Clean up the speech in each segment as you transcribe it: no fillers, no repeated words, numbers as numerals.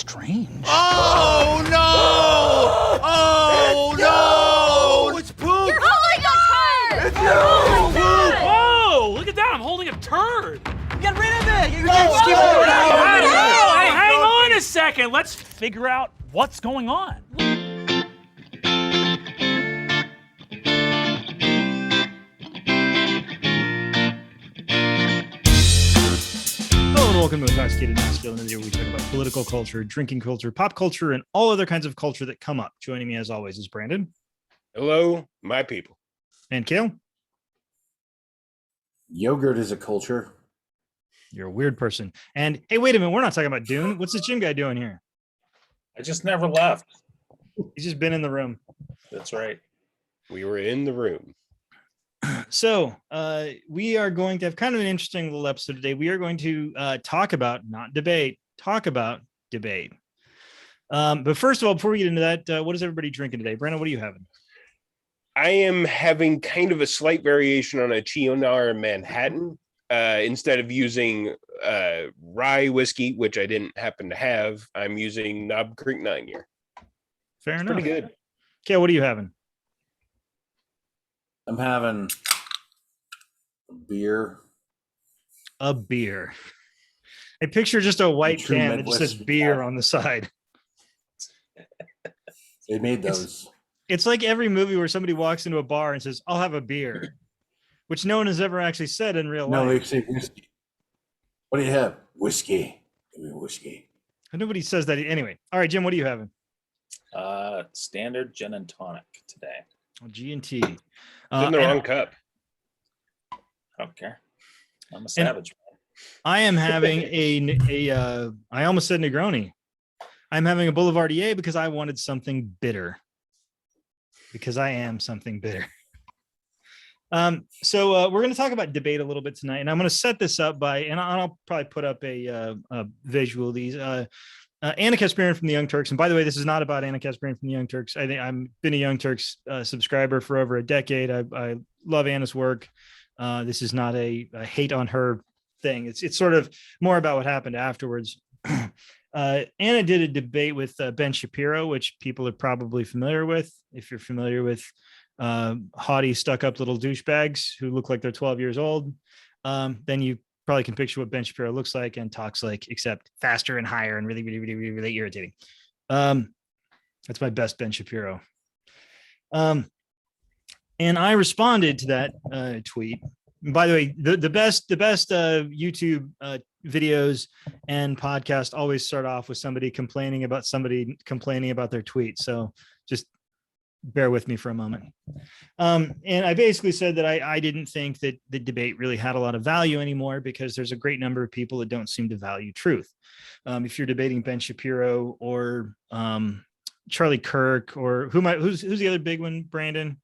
strange. Oh no! Oh no! It's poop! You're holding a turd! It's you! Whoa! Look at that! I'm holding a turd! Get rid of it! You're Oh, just no, Hey, hang on a second. Let's figure out what's going on. Hello and welcome to Intoxicated Masculinity, where we talk about political culture, drinking culture, pop culture, and all other kinds of culture that come up. Joining me as always is Brandon. Hello, my people. And Kale. Yogurt is a culture. You're a weird person. And hey, wait a minute, we're not talking about Dune. What's this Jim guy doing here? I just never left. He's just been in the room. That's right. We were in the room. So we are going to have kind of an interesting little episode today. We are going to talk about, not debate, talk about debate. But first of all, before we get into that, what is everybody drinking today? Brandon, what are you having? I am having kind of a slight variation on a Chionar Manhattan. Instead of using rye whiskey, which I didn't happen to have, I'm using Knob Creek 9-year. Fair enough. Pretty good. Kale, what are you having? I'm having beer. A beer. I picture just a white True can that just says Midwest beer beer. on the side. They made those. It's like every movie where somebody walks into a bar and says, "I'll have a beer," which no one has ever actually said in real No, life. they say whiskey. What do you have? Whiskey. Give me whiskey. Nobody says that anyway. All right, Jim, what are you having? Standard gin and tonic today. G&T. It's in the wrong cup. I don't care. I'm a savage. I am having I almost said Negroni. I'm having a Boulevardier because I wanted something bitter. Because I am something bitter. So we're going to talk about debate a little bit tonight, and I'm going to set this up by, and I'll probably put up a visual of these. Anna Kasparian from the Young Turks, and by the way, this is not about Anna Kasparian from the Young Turks. I think I've been a Young Turks subscriber for over a decade. I love Anna's work. This is not a hate on her thing. It's sort of more about what happened afterwards. Anna did a debate with Ben Shapiro, which people are probably familiar with. If you're familiar with haughty, stuck-up little douchebags who look like they're 12 years old, then you probably can picture what Ben Shapiro looks like and talks like, except faster and higher and really, really, really, really, really irritating. That's my best Ben Shapiro. And I responded to that tweet. And by the way, the best YouTube videos and podcast always start off with somebody complaining about their tweet. So just bear with me for a moment. And I basically said that I didn't think that the debate really had a lot of value anymore because there's a great number of people that don't seem to value truth. If you're debating Ben Shapiro or Charlie Kirk or who's the other big one, Brandon?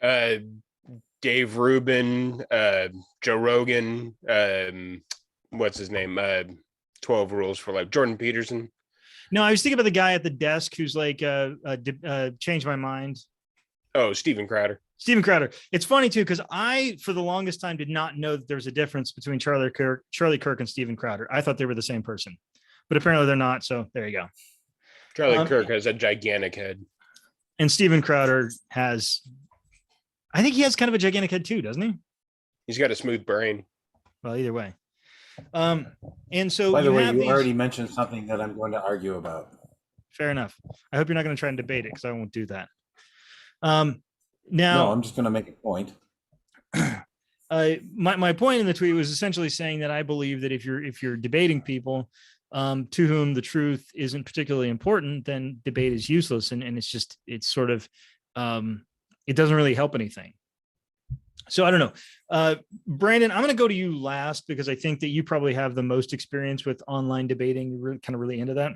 Dave Rubin, Joe Rogan, what's his name? 12 Rules for Life. Jordan Peterson. No, I was thinking about the guy at the desk who's like, changed my mind. Oh, Steven Crowder. Steven Crowder. It's funny too, because I, for the longest time, did not know that there was a difference between Charlie Kirk and Steven Crowder. I thought they were the same person, but apparently they're not. So there you go. Charlie Kirk has a gigantic head. And Steven Crowder has, I think he has kind of a gigantic head too, doesn't he? He's got a smooth brain. Well, either way. And so By the way, you already mentioned something that I'm going to argue about. Fair enough. I hope you're not going to try and debate it because I won't do that. No, Now, I'm just going to make a point. my point in the tweet was essentially saying that I believe that if you're debating people to whom the truth isn't particularly important, then debate is useless, and it's sort of it doesn't really help anything. So I don't know, Brandon, I'm going to go to you last because I think that you probably have the most experience with online debating. You're really into that.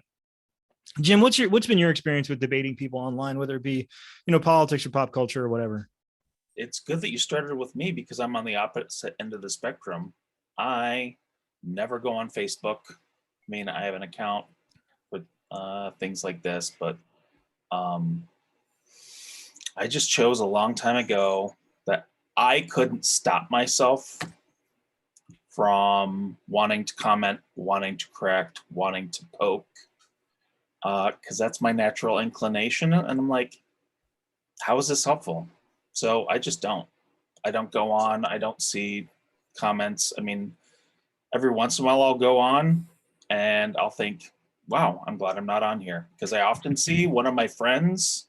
Jim, what's been your experience with debating people online, whether it be, politics or pop culture or whatever? It's good that you started with me because I'm on the opposite end of the spectrum. I never go on Facebook. I mean, I have an account with things like this, but I just chose a long time ago that I couldn't stop myself from wanting to comment, wanting to correct, wanting to poke. because that's my natural inclination. And I'm like, how is this helpful? So I just don't. I don't go on. I don't see comments. I mean, every once in a while I'll go on and I'll think, wow, I'm glad I'm not on here. Because I often see one of my friends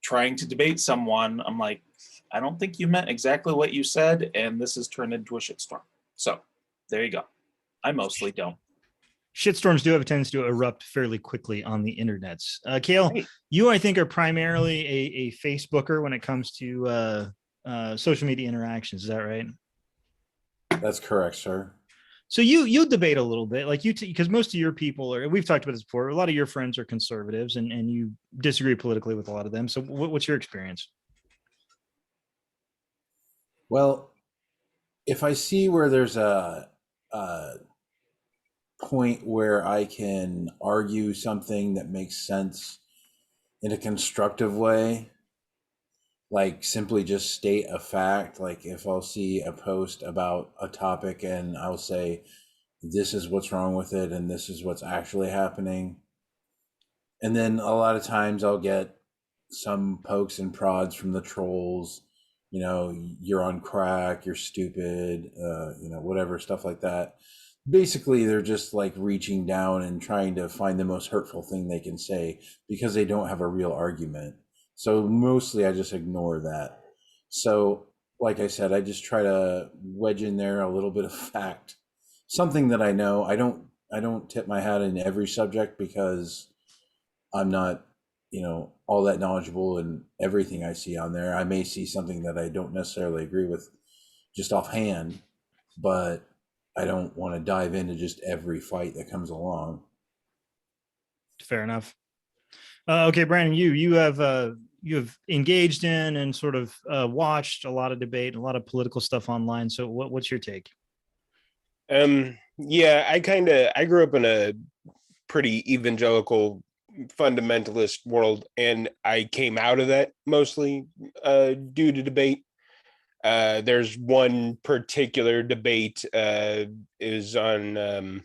trying to debate someone. I'm like, I don't think you meant exactly what you said, and this has turned into a shitstorm. So there you go. I mostly don't. Shitstorms do have a tendency to erupt fairly quickly on the internets. Kale, Right. you, I think, are primarily a Facebooker when it comes to social media interactions. Is that right? That's correct, sir. So you debate a little bit, like because most of your people are. We've talked about this before. A lot of your friends are conservatives, and you disagree politically with a lot of them. So what's your experience? Well, if I see where there's a point where I can argue something that makes sense in a constructive way, like simply just state a fact, like if I'll see a post about a topic and I'll say, this is what's wrong with it and this is what's actually happening. And then a lot of times I'll get some pokes and prods from the trolls, you know, you're on crack, you're stupid, you know, whatever, stuff like that. Basically, they're just like reaching down and trying to find the most hurtful thing they can say because they don't have a real argument. So mostly I just ignore that. So like I said, I just try to wedge in there a little bit of fact, something that I know. I don't tip my hat in every subject because I'm not, you know, all that knowledgeable in everything I see on there. I may see something that I don't necessarily agree with just offhand, but I don't want to dive into just every fight that comes along. Fair enough. Okay, Brandon, you have engaged in and sort of watched a lot of debate, a lot of political stuff online. So what's your take? Yeah, I grew up in a pretty evangelical fundamentalist world, and I came out of that mostly due to debate. There's one particular debate is on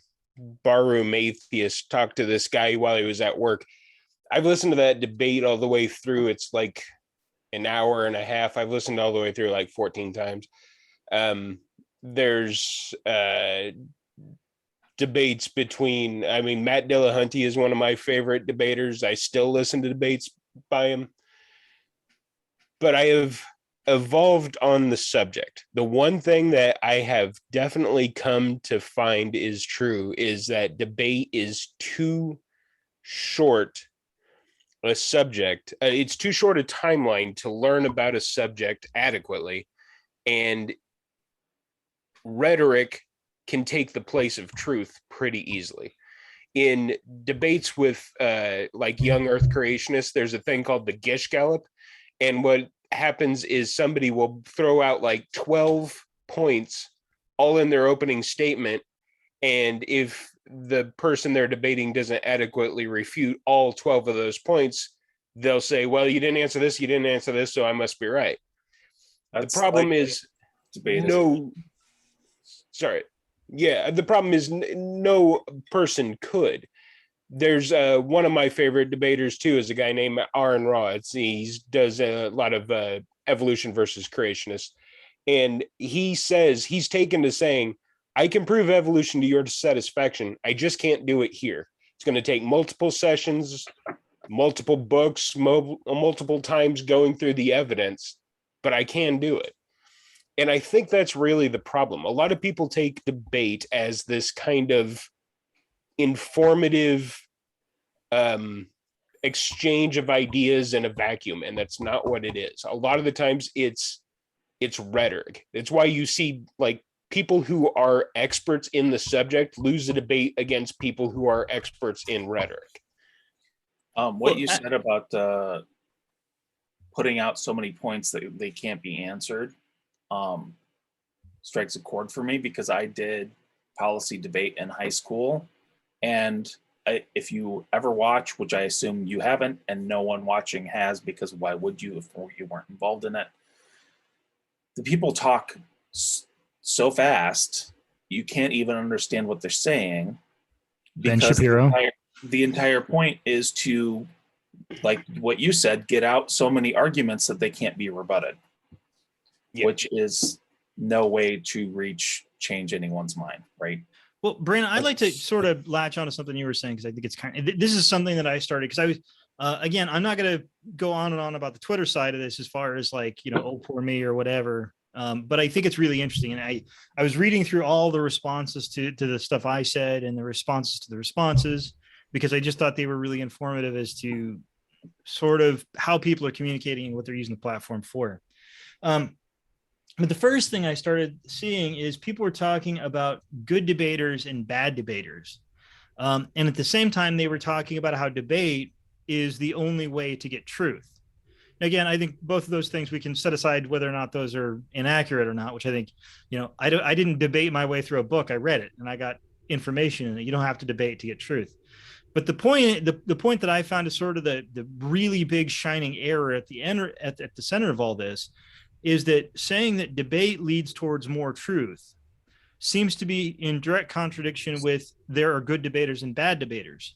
Barroom Atheist. Talked to this guy while he was at work. I've listened to that debate all the way through. It's like an hour and a half. I've listened all the way through like 14 times. There's debates between, I mean, Matt Dillahunty is one of my favorite debaters. I still listen to debates by him. But I have evolved on the subject. The one thing that I have definitely come to find is true is that debate is too short a subject. It's too short a timeline to learn about a subject adequately. And rhetoric can take the place of truth pretty easily. In debates with like young earth creationists, there's a thing called the Gish Gallop. And what happens is somebody will throw out like 12 points all in their opening statement. And if the person they're debating doesn't adequately refute all 12 of those points, they'll say, well, you didn't answer this, so I must be right. That's the problem like is debate no, sorry. Yeah, the problem is no person could. There's one of my favorite debaters too is a guy named Aaron Raw. He does a lot of evolution versus creationists. And he says he's taken to saying, I can prove evolution to your satisfaction. I just can't do it here. It's going to take multiple sessions, multiple books, multiple times going through the evidence, but I can do it. And I think that's really the problem. A lot of people take debate as this kind of informative exchange of ideas in a vacuum, and that's not what it is. A lot of the times it's rhetoric. It's why you see like people who are experts in the subject lose a debate against people who are experts in rhetoric. What you said about putting out so many points that they can't be answered strikes a chord for me, because I did policy debate in high school. And if you ever watch, which I assume you haven't, and no one watching has, because why would you if you weren't involved in it? The people talk so fast, you can't even understand what they're saying. Ben Shapiro. the entire point is to, like what you said, get out so many arguments that they can't be rebutted, which is no way to change anyone's mind, right? Well, Brandon, I'd like to sort of latch onto something you were saying, because I think it's this is something that I started because I was, again, I'm not going to go on and on about the Twitter side of this as far as like, oh, poor me or whatever. But I think it's really interesting. And I was reading through all the responses to the stuff I said and the responses to the responses, because I just thought they were really informative as to sort of how people are communicating and what they're using the platform for. But the first thing I started seeing is people were talking about good debaters and bad debaters. And at the same time, they were talking about how debate is the only way to get truth. Again, I think both of those things we can set aside whether or not those are inaccurate or not, which I think, I didn't debate my way through a book. I read it and I got information in it. You don't have to debate to get truth. But the point that I found is sort of the really big shining error at the end, at the center of all this, is that saying that debate leads towards more truth seems to be in direct contradiction with there are good debaters and bad debaters.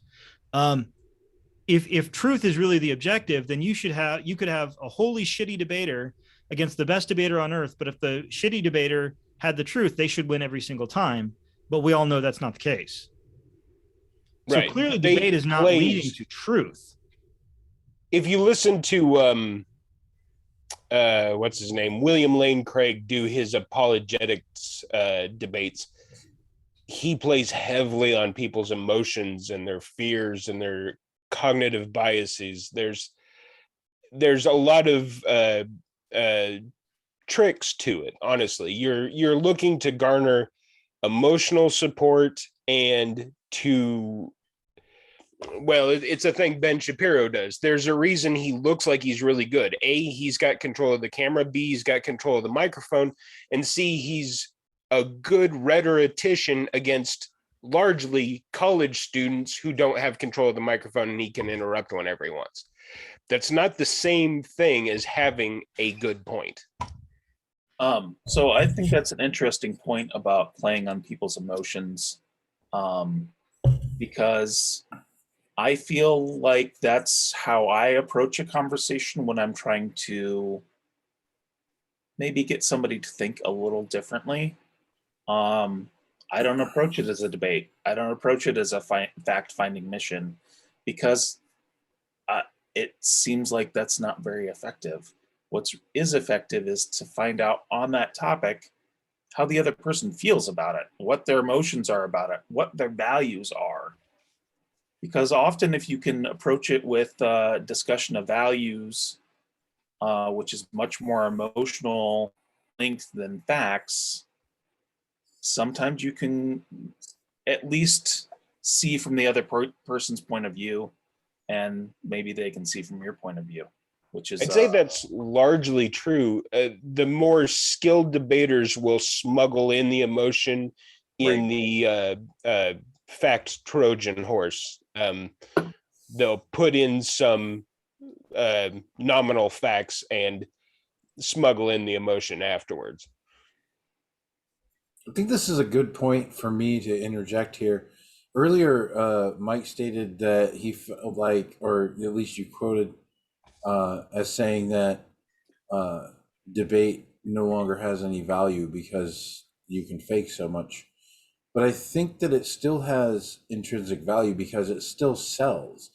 If truth is really the objective, then you could have a wholly shitty debater against the best debater on earth. But if the shitty debater had the truth, they should win every single time. But we all know that's not the case. So clearly debate is not leading to truth. If you listen to what's his name, William Lane Craig, do his apologetics debates, he plays heavily on people's emotions and their fears and their cognitive biases. There's a lot of tricks to it. Honestly, you're looking to garner emotional support and to, well, it's a thing Ben Shapiro does. There's a reason he looks like he's really good. A, he's got control of the camera. B, he's got control of the microphone. And C, he's a good rhetorician against largely college students who don't have control of the microphone, and he can interrupt whenever he wants. That's not the same thing as having a good point. So I think that's an interesting point about playing on people's emotions, because I feel like that's how I approach a conversation when I'm trying to maybe get somebody to think a little differently. I don't approach it as a debate. I don't approach it as a fact-finding mission, because it seems like that's not very effective. What is effective is to find out on that topic how the other person feels about it, what their emotions are about it, what their values are. Because often if you can approach it with discussion of values, which is much more emotional linked than facts, sometimes you can at least see from the other person's point of view, and maybe they can see from your point of view, which is... I'd say that's largely true. The more skilled debaters will smuggle in the emotion in the fact Trojan horse. They'll put in some nominal facts and smuggle in the emotion afterwards. I think this is a good point for me to interject here. Earlier, Mike stated that he felt like, or at least you quoted as saying that debate no longer has any value because you can fake so much. But I think that it still has intrinsic value because it still sells.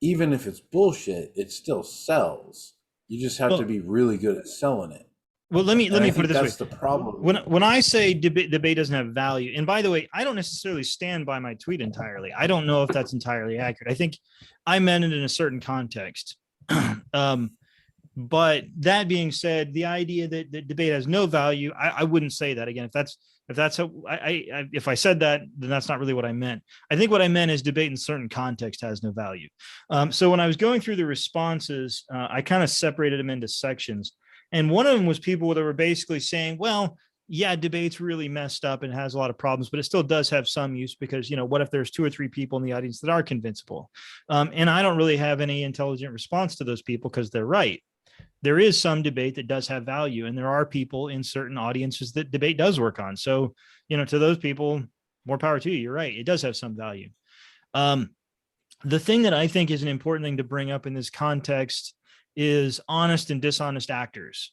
Even if it's bullshit, it still sells. You just have to be really good at selling it. Well, let me put it this way. That's the problem. When I say debate doesn't have value, and by the way, I don't necessarily stand by my tweet entirely. I don't know if that's entirely accurate. I think I meant it in a certain context. But that being said, the idea that debate has no value, I wouldn't say that. Again, if that's how if I said that, then that's not really what I meant. I think what I meant is debate in certain context has no value. So when I was going through the responses, I kind of separated them into sections. And one of them was people that were basically saying, well, yeah, debate's really messed up and has a lot of problems, but it still does have some use because, what if there's 2 or 3 people in the audience that are convincible? And I don't really have any intelligent response to those people because they're right. There is some debate that does have value, and there are people in certain audiences that debate does work on. So, to those people, more power to you. You're right. It does have some value. The thing that I think is an important thing to bring up in this context is honest and dishonest actors.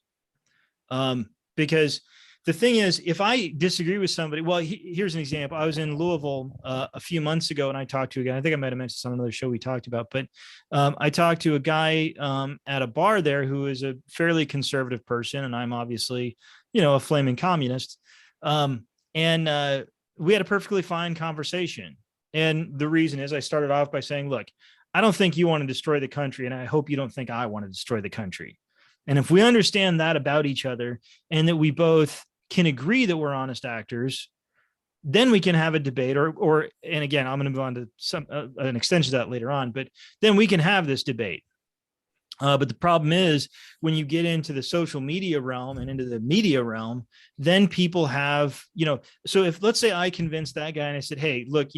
Because the thing is, if I disagree with somebody, well, here's an example. I was in Louisville a few months ago, and I talked to a guy. I think I might have mentioned this on another show we talked about, but I talked to a guy at a bar there who is a fairly conservative person, and I'm obviously, a flaming communist. And we had a perfectly fine conversation. And the reason is I started off by saying, look, I don't think you want to destroy the country, and I hope you don't think I want to destroy the country. And if we understand that about each other, and that we both can agree that we're honest actors, then we can have a debate, and again, I'm going to move on to an extension of that later on, but then we can have this debate. But the problem is when you get into the social media realm and into the media realm, then people have, so if, let's say I convinced that guy and I said, hey, look,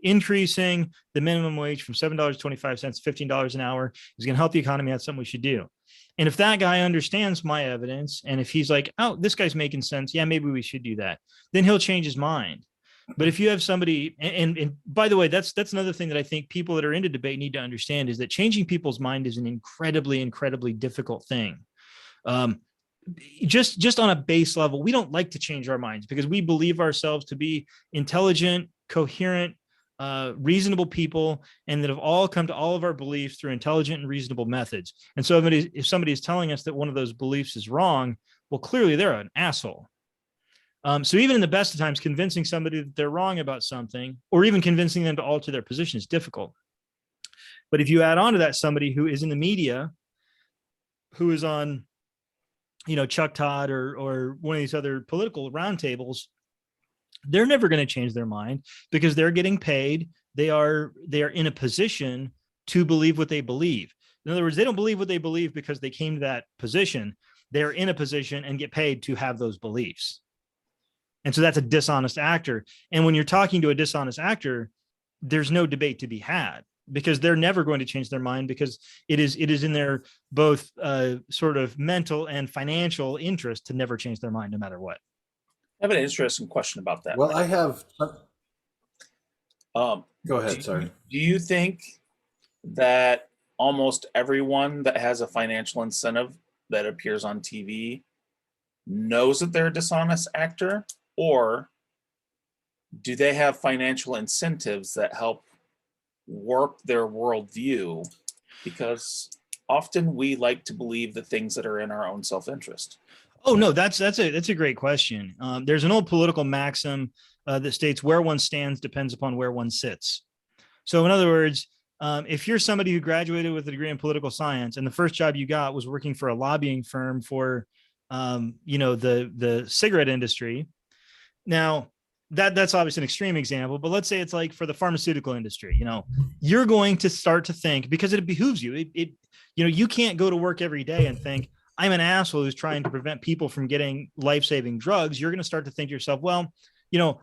increasing the minimum wage from $7.25 to $15 an hour is going to help the economy. That's something we should do. And if that guy understands my evidence, and if he's like, oh, this guy's making sense, yeah, maybe we should do that, then he'll change his mind. But if you have somebody, and by the way, that's another thing that I think people that are into debate need to understand, is that changing people's mind is an incredibly, incredibly difficult thing. Just on a base level, we don't like to change our minds because we believe ourselves to be intelligent, coherent, reasonable people, and that have all come to all of our beliefs through intelligent and reasonable methods. And so if somebody is telling us that one of those beliefs is wrong, well, clearly they're an asshole. So even in the best of times, convincing somebody that they're wrong about something, or even convincing them to alter their position, is difficult. But if you add on to that somebody who is in the media, who is on, Chuck Todd or one of these other political roundtables, they're never going to change their mind because they're getting paid. They are in a position to believe what they believe. In other words, they don't believe what they believe because they came to that position. They're in a position and get paid to have those beliefs. And so that's a dishonest actor. And when you're talking to a dishonest actor, there's no debate to be had because they're never going to change their mind because it is in their both sort of mental and financial interest to never change their mind no matter what. I have an interesting question about that. Well, I have. Go ahead. Sorry. Do you think that almost everyone that has a financial incentive that appears on TV knows that they're a dishonest actor, or do they have financial incentives that help warp their worldview? Because often we like to believe the things that are in our own self-interest. Oh no, that's a great question. There's an old political maxim that states where one stands depends upon where one sits. So in other words, if you're somebody who graduated with a degree in political science and the first job you got was working for a lobbying firm for, the cigarette industry, now that's obviously an extreme example, but let's say it's like for the pharmaceutical industry, you're going to start to think, because it behooves you. You can't go to work every day and think, I'm an asshole who's trying to prevent people from getting life-saving drugs. You're going to start to think to yourself, well,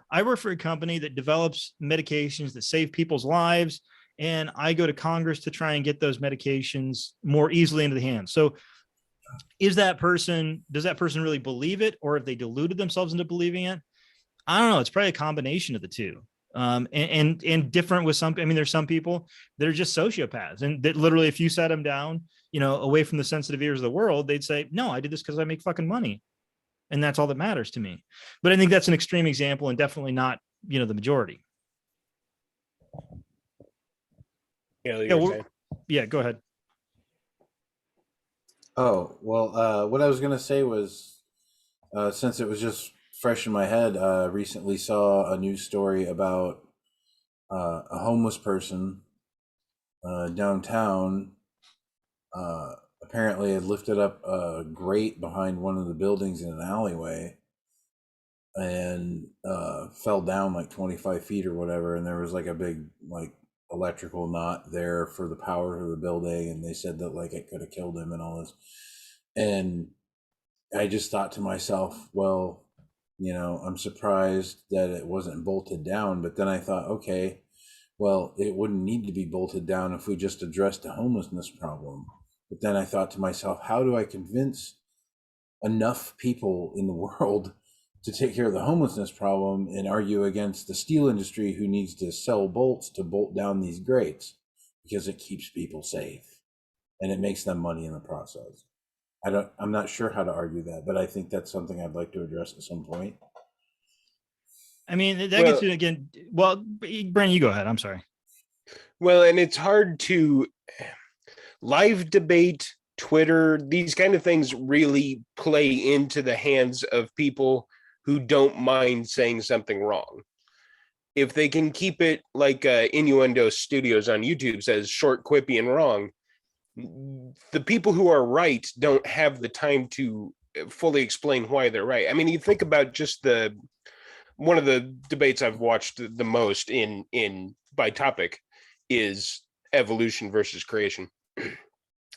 I work for a company that develops medications that save people's lives, and I go to Congress to try and get those medications more easily into the hands. So does that person really believe it, or have they deluded themselves into believing it? I don't know. It's probably a combination of the two. And different with some. I mean, there's some people that are just sociopaths, and that literally, if you sat them down, away from the sensitive ears of the world, they'd say, no, I did this because I make fucking money. And that's all that matters to me. But I think that's an extreme example and definitely not, the majority. Yeah, go ahead. Oh, well, what I was going to say was, since it was just fresh in my head, recently saw a news story about a homeless person downtown apparently had lifted up a grate behind one of the buildings in an alleyway and fell down like 25 feet or whatever, and there was like a big electrical knot there for the power of the building, and they said that it could have killed him and all this. And I just thought to myself, well, I'm surprised that it wasn't bolted down. But then I thought, okay, well, it wouldn't need to be bolted down if we just addressed the homelessness problem. But then I thought to myself, how do I convince enough people in the world to take care of the homelessness problem and argue against the steel industry who needs to sell bolts to bolt down these grates? because it keeps people safe and it makes them money in the process. I'm not sure how to argue that, but I think that's something I'd like to address at some point. I mean, that gets you again. Well, Brandon, you go ahead. I'm sorry. Well, and it's hard to live debate, Twitter, these kind of things really play into the hands of people who don't mind saying something wrong. If they can keep it like Innuendo Studios on YouTube says, short, quippy, and wrong, the people who are right don't have the time to fully explain why they're right. I mean, you think about just one of the debates I've watched the most in by topic is evolution versus creation. And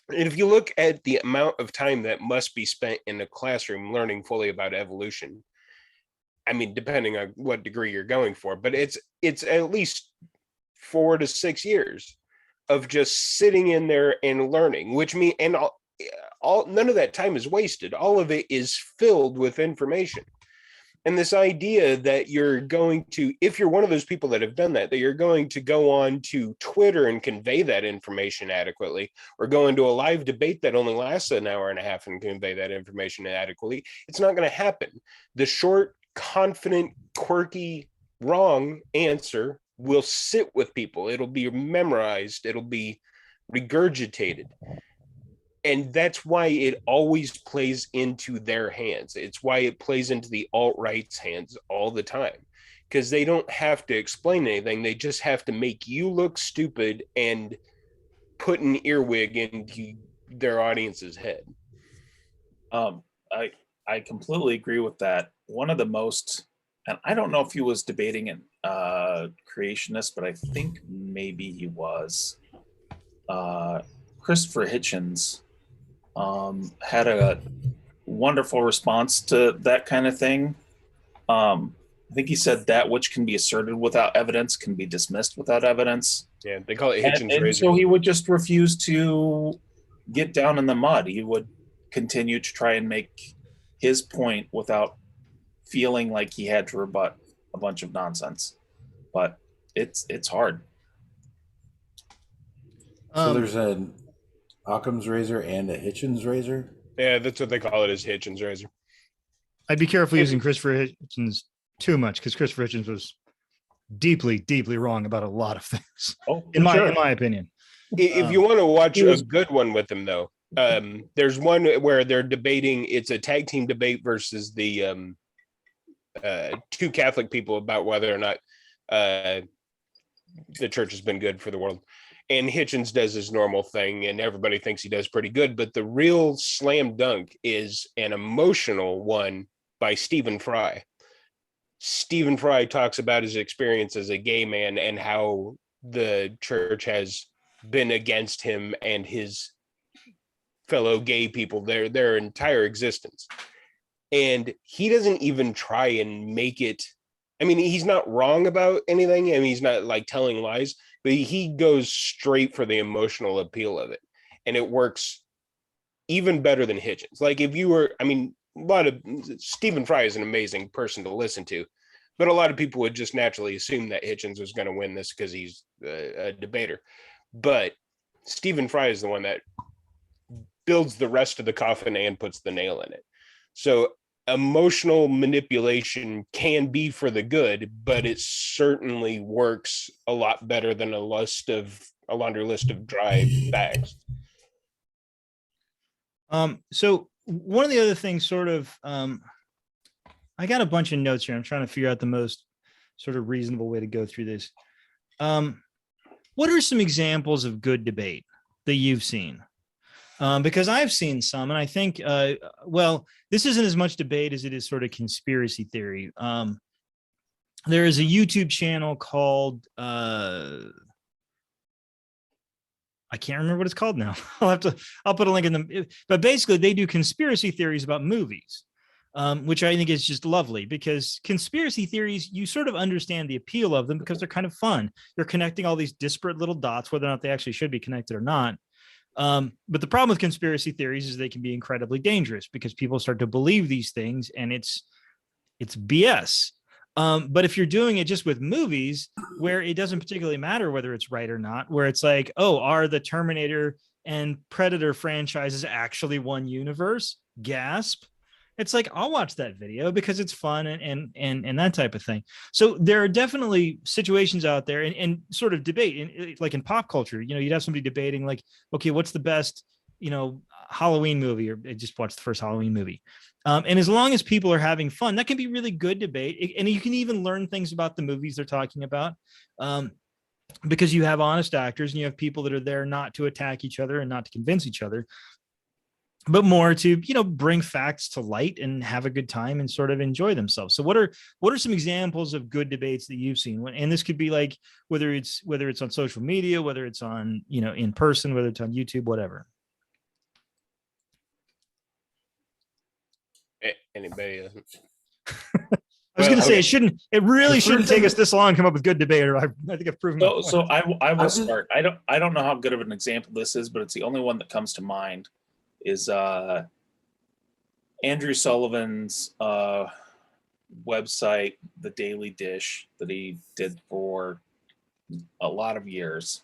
if you look at the amount of time that must be spent in a classroom learning fully about evolution, I mean, depending on what degree you're going for, but it's at least 4 to 6 years of just sitting in there and learning, which means, and all none of that time is wasted. All of it is filled with information. And this idea that you're going to, if you're one of those people that have done that you're going to go on to Twitter and convey that information adequately, or go into a live debate that only lasts an hour and a half and convey that information adequately, it's not going to happen. The short, confident, quirky, wrong answer will sit with people. It'll be memorized. It'll be regurgitated. And that's why it always plays into their hands. It's why it plays into the alt-right's hands all the time, because they don't have to explain anything. They just have to make you look stupid and put an earwig into their audience's head. I completely agree with that. One of the most, and I don't know if he was debating an creationist, but I think maybe he was. Christopher Hitchens had a wonderful response to that kind of thing. I think he said that which can be asserted without evidence can be dismissed without evidence. Yeah, they call it Hitchens' and razor. so he would just refuse to get down in the mud. He would continue to try and make his point without feeling like he had to rebut a bunch of nonsense. But it's hard. So there's an Occam's razor and a Hitchens razor? Yeah, that's what they call it, is Hitchens' razor. I'd be careful using Christopher Hitchens too much, because Christopher Hitchens was deeply, deeply wrong about a lot of things. Oh, in my opinion. If you want to watch a good one with them, though, there's one where they're debating. It's a tag team debate versus the two Catholic people about whether or not the church has been good for the world. And Hitchens does his normal thing, and everybody thinks he does pretty good. But the real slam dunk is an emotional one by Stephen Fry. Stephen Fry talks about his experience as a gay man and how the church has been against him and his fellow gay people their entire existence. And he doesn't even try and make it. I mean, he's not wrong about anything. I mean, he's not like telling lies, but he goes straight for the emotional appeal of it. And it works even better than Hitchens. Like if you were, I mean, Stephen Fry is an amazing person to listen to, but a lot of people would just naturally assume that Hitchens was going to win this because he's a debater. But Stephen Fry is the one that builds the rest of the coffin and puts the nail in it. So emotional manipulation can be for the good, but it certainly works a lot better than a laundry list of dry facts. So one of the other things, sort of, I got a bunch of notes here. I'm trying to figure out the most sort of reasonable way to go through this. What are some examples of good debate that you've seen? Because I've seen some, and I think, well, this isn't as much debate as it is sort of conspiracy theory. There is a YouTube channel called, I can't remember what it's called now. I'll put a link in them. But basically, they do conspiracy theories about movies, which I think is just lovely, because conspiracy theories, you sort of understand the appeal of them because they're kind of fun. You're connecting all these disparate little dots, whether or not they actually should be connected or not. But the problem with conspiracy theories is they can be incredibly dangerous because people start to believe these things, and it's BS. But if you're doing it just with movies where it doesn't particularly matter whether it's right or not, where it's like, oh, are the Terminator and Predator franchises actually one universe? Gasp. It's like, I'll watch that video because it's fun and that type of thing. So there are definitely situations out there and sort of debate, like in pop culture, you'd have somebody debating like, okay, what's the best, Halloween movie, or just watch the first Halloween movie. And as long as people are having fun, that can be really good debate. And you can even learn things about the movies they're talking about. Because you have honest actors and you have people that are there not to attack each other and not to convince each other, but more to, bring facts to light and have a good time and sort of enjoy themselves. So what are some examples of good debates that you've seen? And this could be like, whether it's on social media, whether it's on, in person, whether it's on YouTube, whatever. Anybody? I was going to say it really shouldn't take us this long to come up with good debate. Or I think I've proven. So I will start. I don't know how good of an example this is, but it's the only one that comes to mind. Is Andrew Sullivan's website, The Daily Dish, that he did for a lot of years.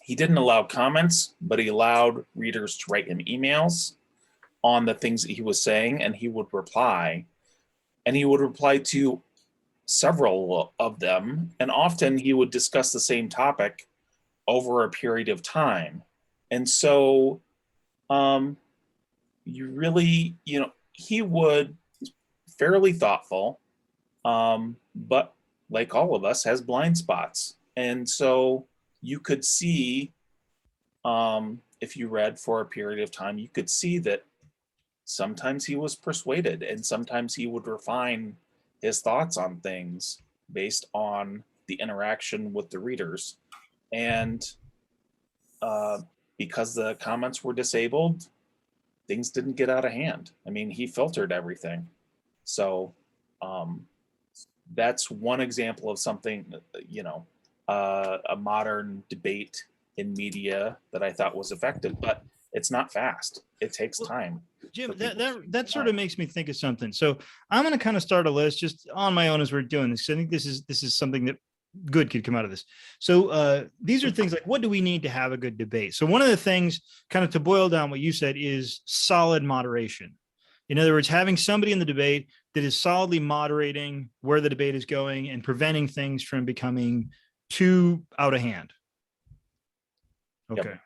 He didn't allow comments, but he allowed readers to write him emails on the things that he was saying, and he would reply. And he would reply to several of them, and often he would discuss the same topic over a period of time. And so you really, he would, fairly thoughtful, but like all of us, has blind spots. And so you could see, if you read for a period of time, you could see that sometimes he was persuaded and sometimes he would refine his thoughts on things based on the interaction with the readers. And because the comments were disabled, things didn't get out of hand. I mean, he filtered everything. So that's one example of something, a modern debate in media that I thought was effective, but it's not fast. It takes time. Jim, that sort of makes me think of something. So I'm going to kind of start a list just on my own as we're doing this. I think this is something that good could come out of this. So these are things like, what do we need to have a good debate? So one of the things, kind of to boil down what you said, is solid moderation. In other words, having somebody in the debate that is solidly moderating where the debate is going and preventing things from becoming too out of hand. Okay. Yep.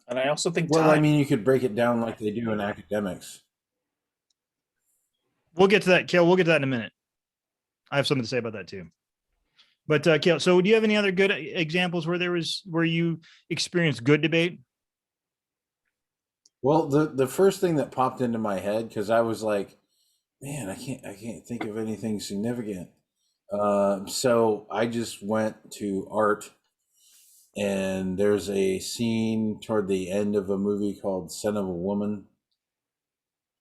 And I also think you could break it down like they do in academics. We'll get to that, Kale. We'll get to that in a minute. I have something to say about that too. But Kale, so do you have any other good examples where you experienced good debate? Well, the first thing that popped into my head, because I was like, man, I can't think of anything significant. So I just went to art. And there's a scene toward the end of a movie called Son of a Woman.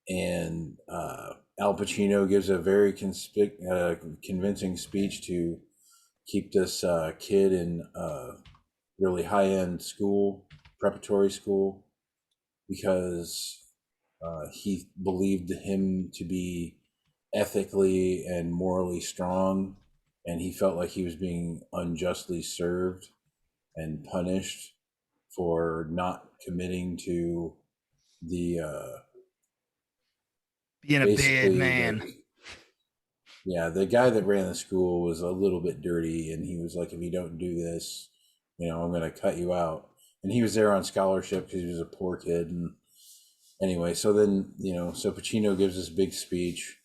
And Al Pacino gives a very convincing speech to keep this kid in really high-end school, preparatory school, because he believed him to be ethically and morally strong. And he felt like he was being unjustly served and punished for not committing to the being a bad man. The guy that ran the school was a little bit dirty, and he was like, if you don't do this, I'm going to cut you out. And he was there on scholarship because he was a poor kid. And anyway, so then, so Pacino gives this big speech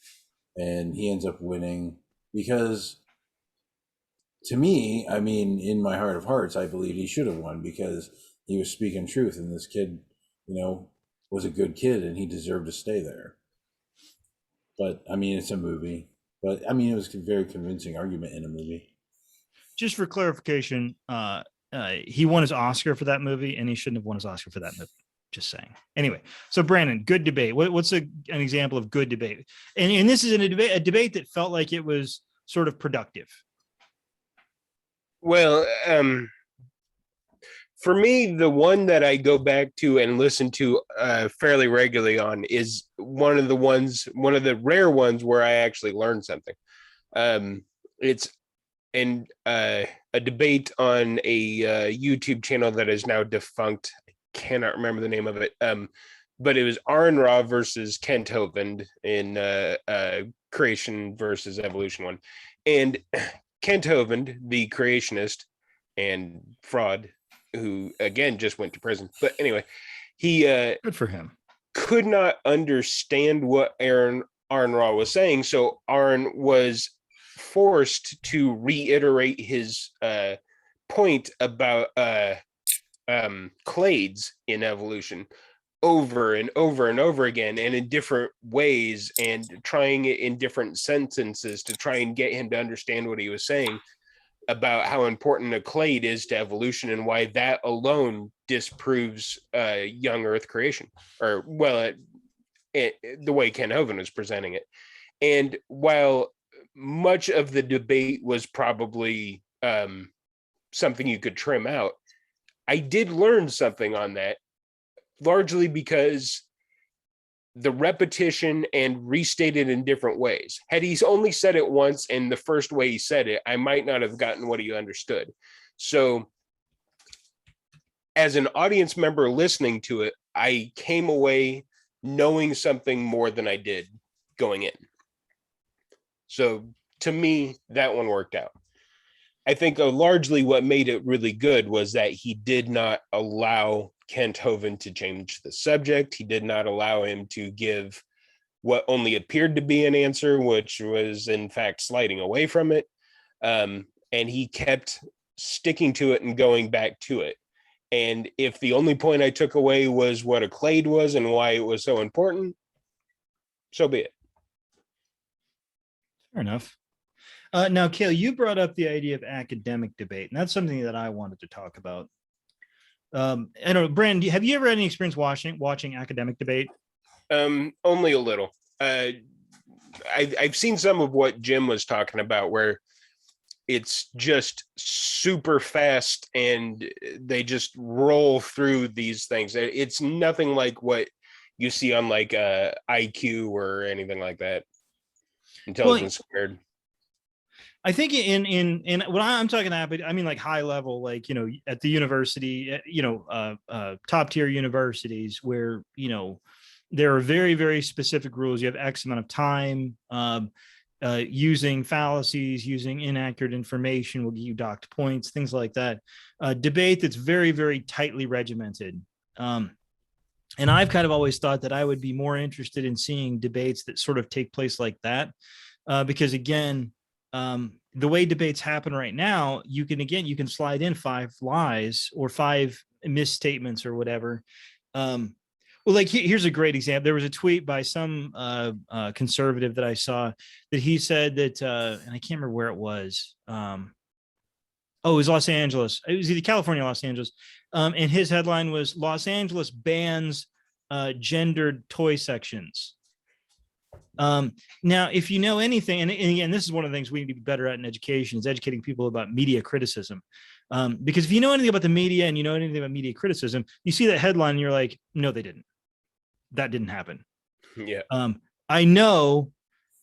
and he ends up winning because, to me, I mean, in my heart of hearts, I believe he should have won because he was speaking truth, and this kid, was a good kid and he deserved to stay there. But I mean, it's a movie. But I mean, it was a very convincing argument in a movie. Just for clarification, he won his Oscar for that movie, and he shouldn't have won his Oscar for that movie. Just saying. Anyway, so Brandon, good debate. What's an example of good debate? And this is a debate that felt like it was sort of productive. Well, For me, the one that I go back to and listen to fairly regularly on is one of the rare ones where I actually learn something. It's a debate on a YouTube channel that is now defunct. I cannot remember the name of it. But it was Aaron Ra versus Kent Hovind in creation versus evolution one. And Kent Hovind, the creationist and fraud, who again just went to prison. But anyway, he Good for him. could not understand what Aaron Ra was saying. So Aaron was forced to reiterate his point about clades in evolution over and over and over again, and in different ways, and trying it in different sentences to try and get him to understand what he was saying about how important a clade is to evolution and why that alone disproves young Earth creation, or well, the way Ken Hovind was presenting it. And while much of the debate was probably something you could trim out, I did learn something on that, largely because the repetition and restated in different ways. Had he only said it once and the first way he said it, I might not have gotten what he understood. So as an audience member listening to it, I came away knowing something more than I did going in. So to me, that one worked out. I think largely what made it really good was that he did not allow Kent Hovind to change the subject. He did not allow him to give what only appeared to be an answer, which was in fact sliding away from it. And he kept sticking to it and going back to it. And if the only point I took away was what a clade was and why it was so important, so be it. Fair enough. Now, Cale, you brought up the idea of academic debate, and that's something that I wanted to talk about. I don't know, Brandon, have you ever had any experience watching academic debate? Only a little. I've seen some of what Jim was talking about, where it's just super fast and they just roll through these things. It's nothing like what you see on like IQ or anything like that. Intelligence squared. I think in when I'm talking about, I mean like high level, like, you know, at the university, you know, top tier universities where, you know, there are very, very specific rules. You have X amount of time, using fallacies, using inaccurate information will give you docked points, things like that. Debate that's very, very tightly regimented. And I've kind of always thought that I would be more interested in seeing debates that sort of take place like that. Because again, the way debates happen right now, you can slide in 5 lies or 5 misstatements or whatever. Well, like here's a great example. There was a tweet by some conservative that I saw that he said that, and I can't remember where it was. Oh, it was Los Angeles. It was either California or Los Angeles. And his headline was Los Angeles bans gendered toy sections. Now, if you know anything, and again, this is one of the things we need to be better at in education, is educating people about media criticism. Because if you know anything about the media and you know anything about media criticism, you see that headline and you're like, no, they didn't. That didn't happen. Yeah. I know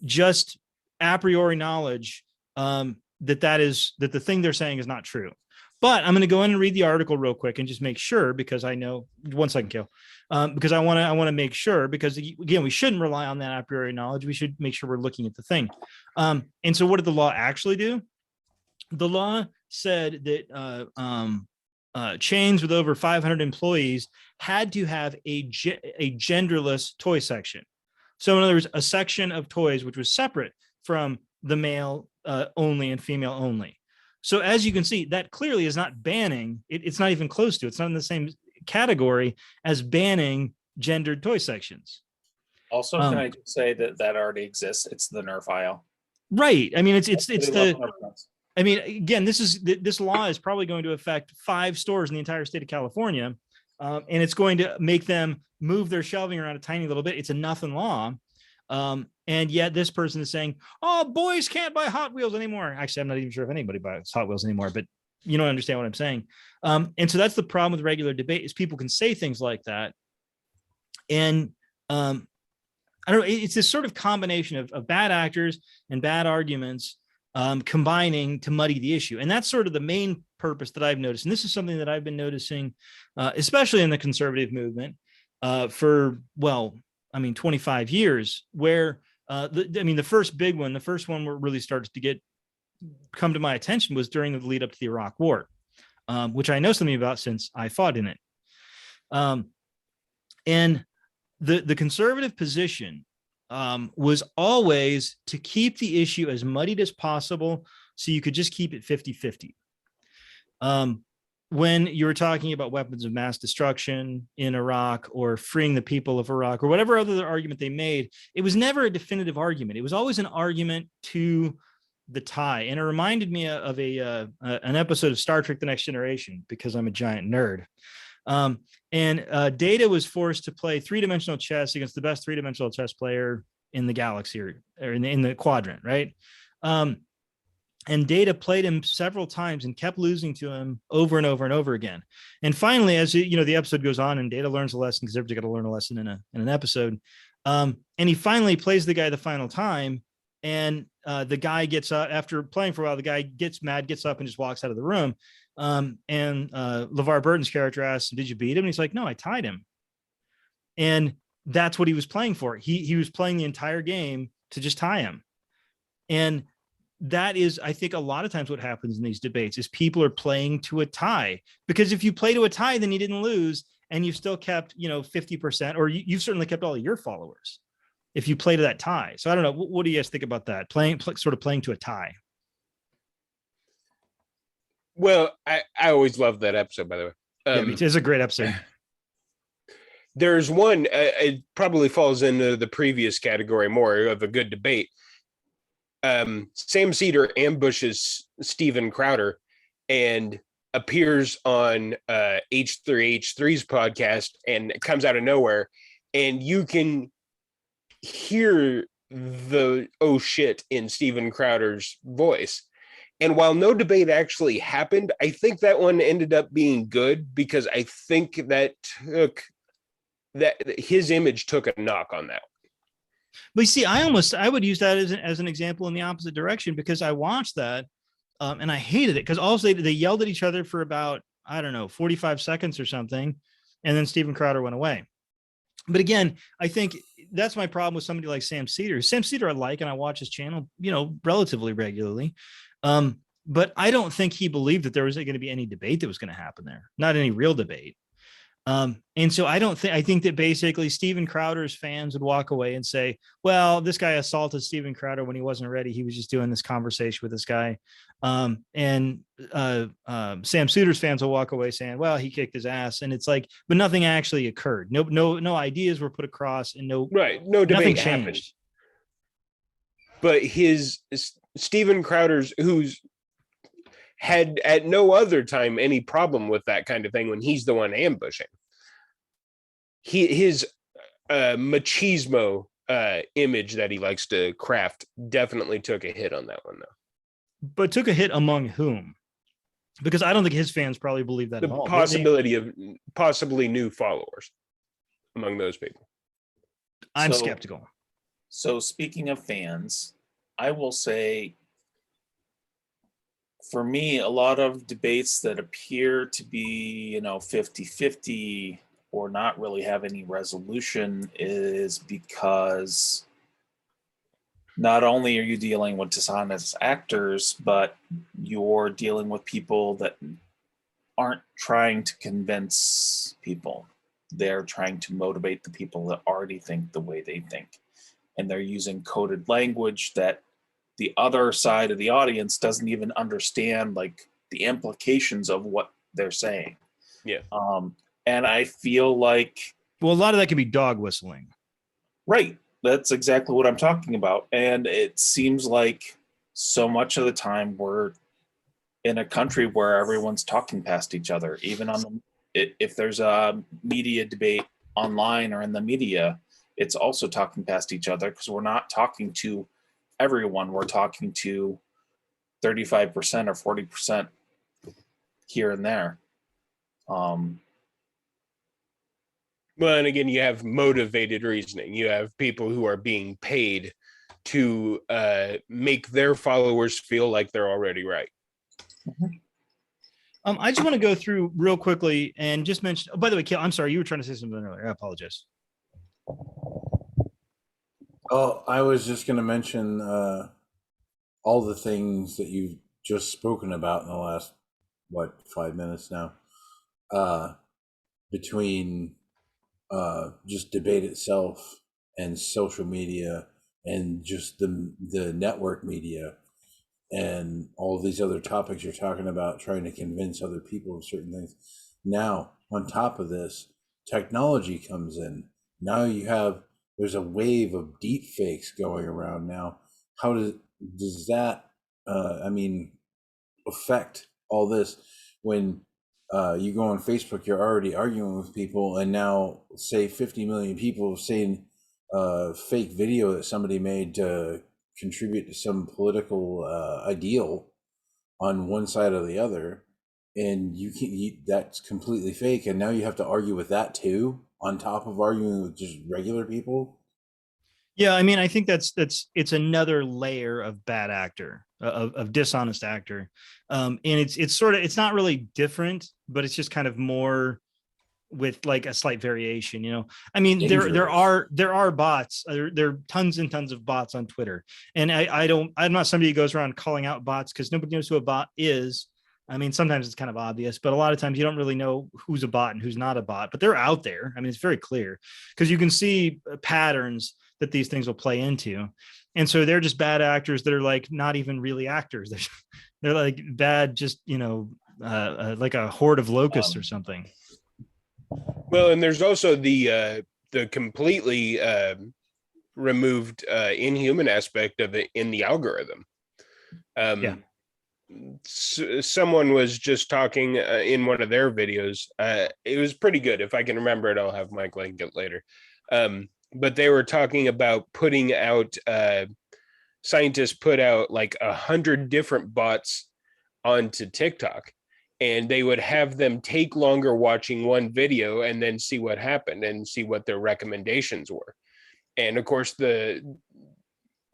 just a priori knowledge that the thing they're saying is not true. But I'm going to go in and read the article real quick and just make sure, because I know, 1 second, Kale, because I want to make sure, because again, we shouldn't rely on that a priori knowledge. We should make sure we're looking at the thing. And so what did the law actually do? The law said that chains with over 500 employees had to have a genderless toy section. So in other words, a section of toys which was separate from the male only and female only. So as you can see, that clearly is not banning. It's not even close to. It's not in the same category as banning gendered toy sections. Also, can I just say that already exists? It's the Nerf aisle. Right. I mean, it's the. I mean, again, this law is probably going to affect 5 stores in the entire state of California, and it's going to make them move their shelving around a tiny little bit. It's a nothing law. And yet this person is saying, oh, boys can't buy Hot Wheels anymore. Actually, I'm not even sure if anybody buys Hot Wheels anymore, but you don't understand what I'm saying. And so that's the problem with regular debate, is people can say things like that. And I don't know, it's this sort of combination of bad actors and bad arguments combining to muddy the issue. And that's sort of the main purpose that I've noticed. And this is something that I've been noticing, especially in the conservative movement for, 25 years, where the first big one, the first one where it really started to come to my attention was during the lead up to the Iraq War, which I know something about since I fought in it. And the conservative position was always to keep the issue as muddied as possible so you could just keep it 50-50. When you were talking about weapons of mass destruction in Iraq or freeing the people of Iraq or whatever other argument they made, it was never a definitive argument. It was always an argument to the tie. And it reminded me of an episode of Star Trek: The Next Generation, because I'm a giant nerd. And Data was forced to play three-dimensional chess against the best three-dimensional chess player in the galaxy, or in the quadrant, right? And Data played him several times and kept losing to him over and over and over again. And finally, as the episode goes on and Data learns a lesson, because everybody's got to learn a lesson in an episode, and he finally plays the guy the final time, and the guy gets up after playing for a while. The guy gets mad, gets up, and just walks out of the room. And LeVar Burton's character asks him, "Did you beat him?" And he's like, "No, I tied him." And that's what he was playing for. He was playing the entire game to just tie him. And that is, I think, a lot of times what happens in these debates is people are playing to a tie, because if you play to a tie, then you didn't lose, and you've still kept 50%, or you've certainly kept all of your followers if you play to that tie. So I don't know. What do you guys think about that? Sort of playing to a tie. Well, I always loved that episode, by the way. Yeah, it's a great episode. There's one, it probably falls into the previous category more of a good debate. Sam Cedar ambushes Steven Crowder and appears on H3H3's podcast, and it comes out of nowhere, and you can hear the "oh shit" in Steven Crowder's voice. And while no debate actually happened, I think that one ended up being good, because I think that his image took a knock on that. But you see, I would use that as an example in the opposite direction, because I watched that and I hated it, because also they yelled at each other for about, 45 seconds or something. And then Steven Crowder went away. But again, I think that's my problem with somebody like Sam Cedar. Sam Cedar I like, and I watch his channel, relatively regularly. But I don't think he believed that there was going to be any debate that was going to happen there, not any real debate. And so I think that basically Steven Crowder's fans would walk away and say, well, this guy assaulted Steven Crowder when he wasn't ready. He was just doing this conversation with this guy. And Sam Cedar's fans will walk away saying, well, he kicked his ass. And it's like, but nothing actually occurred. No ideas were put across, and no debate happened. But Steven Crowder's, who's had at no other time any problem with that kind of thing when he's the one ambushing, his machismo image that he likes to craft definitely took a hit on that one, though. But took a hit among whom? Because I don't think his fans probably believe that the at all. Possibility of possibly new followers among those people. I'm skeptical. So speaking of fans, I will say, for me, a lot of debates that appear to be, 50-50 or not really have any resolution is because not only are you dealing with dishonest actors, but you're dealing with people that aren't trying to convince people. They're trying to motivate the people that already think the way they think. And they're using coded language that the other side of the audience doesn't even understand, like the implications of what they're saying. Yeah. And I feel like, well, a lot of that can be dog whistling. Right. That's exactly what I'm talking about. And it seems like so much of the time we're in a country where everyone's talking past each other, even if there's a media debate online or in the media, it's also talking past each other, because we're not talking to everyone. We're talking to 35% or 40% here and there. Well, and again, you have motivated reasoning. You have people who are being paid to make their followers feel like they're already right. I just want to go through real quickly and just mention, oh, by the way, Kale, I'm sorry, you were trying to say something earlier. I apologize. Oh, I was just going to mention all the things that you've just spoken about in the last, 5 minutes now, between just debate itself and social media and just the network media and all these other topics you're talking about, trying to convince other people of certain things. Now, on top of this, technology comes in. Now there's a wave of deep fakes going around now. How does that, affect all this? When you go on Facebook, you're already arguing with people, and now say 50 million people have seen a fake video that somebody made to contribute to some political ideal on one side or the other, and that's completely fake, and now you have to argue with that too, on top of arguing with just regular people. Yeah, I mean, I think it's another layer of bad actor, of dishonest actor, and it's not really different, but it's just kind of more with like a slight variation. I mean, Dangerous. there are bots. There are tons and tons of bots on Twitter, and I'm not somebody who goes around calling out bots because nobody knows who a bot is. I mean, sometimes it's kind of obvious, but a lot of times you don't really know who's a bot and who's not a bot, but they're out there. I mean, it's very clear because you can see patterns that these things will play into. And so they're just bad actors that are like not even really actors. They're like bad, just, like a horde of locusts or something. Well, and there's also the completely removed inhuman aspect of it in the algorithm. Yeah. Someone was just talking in one of their videos. It was pretty good. If I can remember it, I'll have Mike link it later. But they were talking about putting out, scientists put out like 100 different bots onto TikTok, and they would have them take longer watching one video and then see what happened and see what their recommendations were. And of course,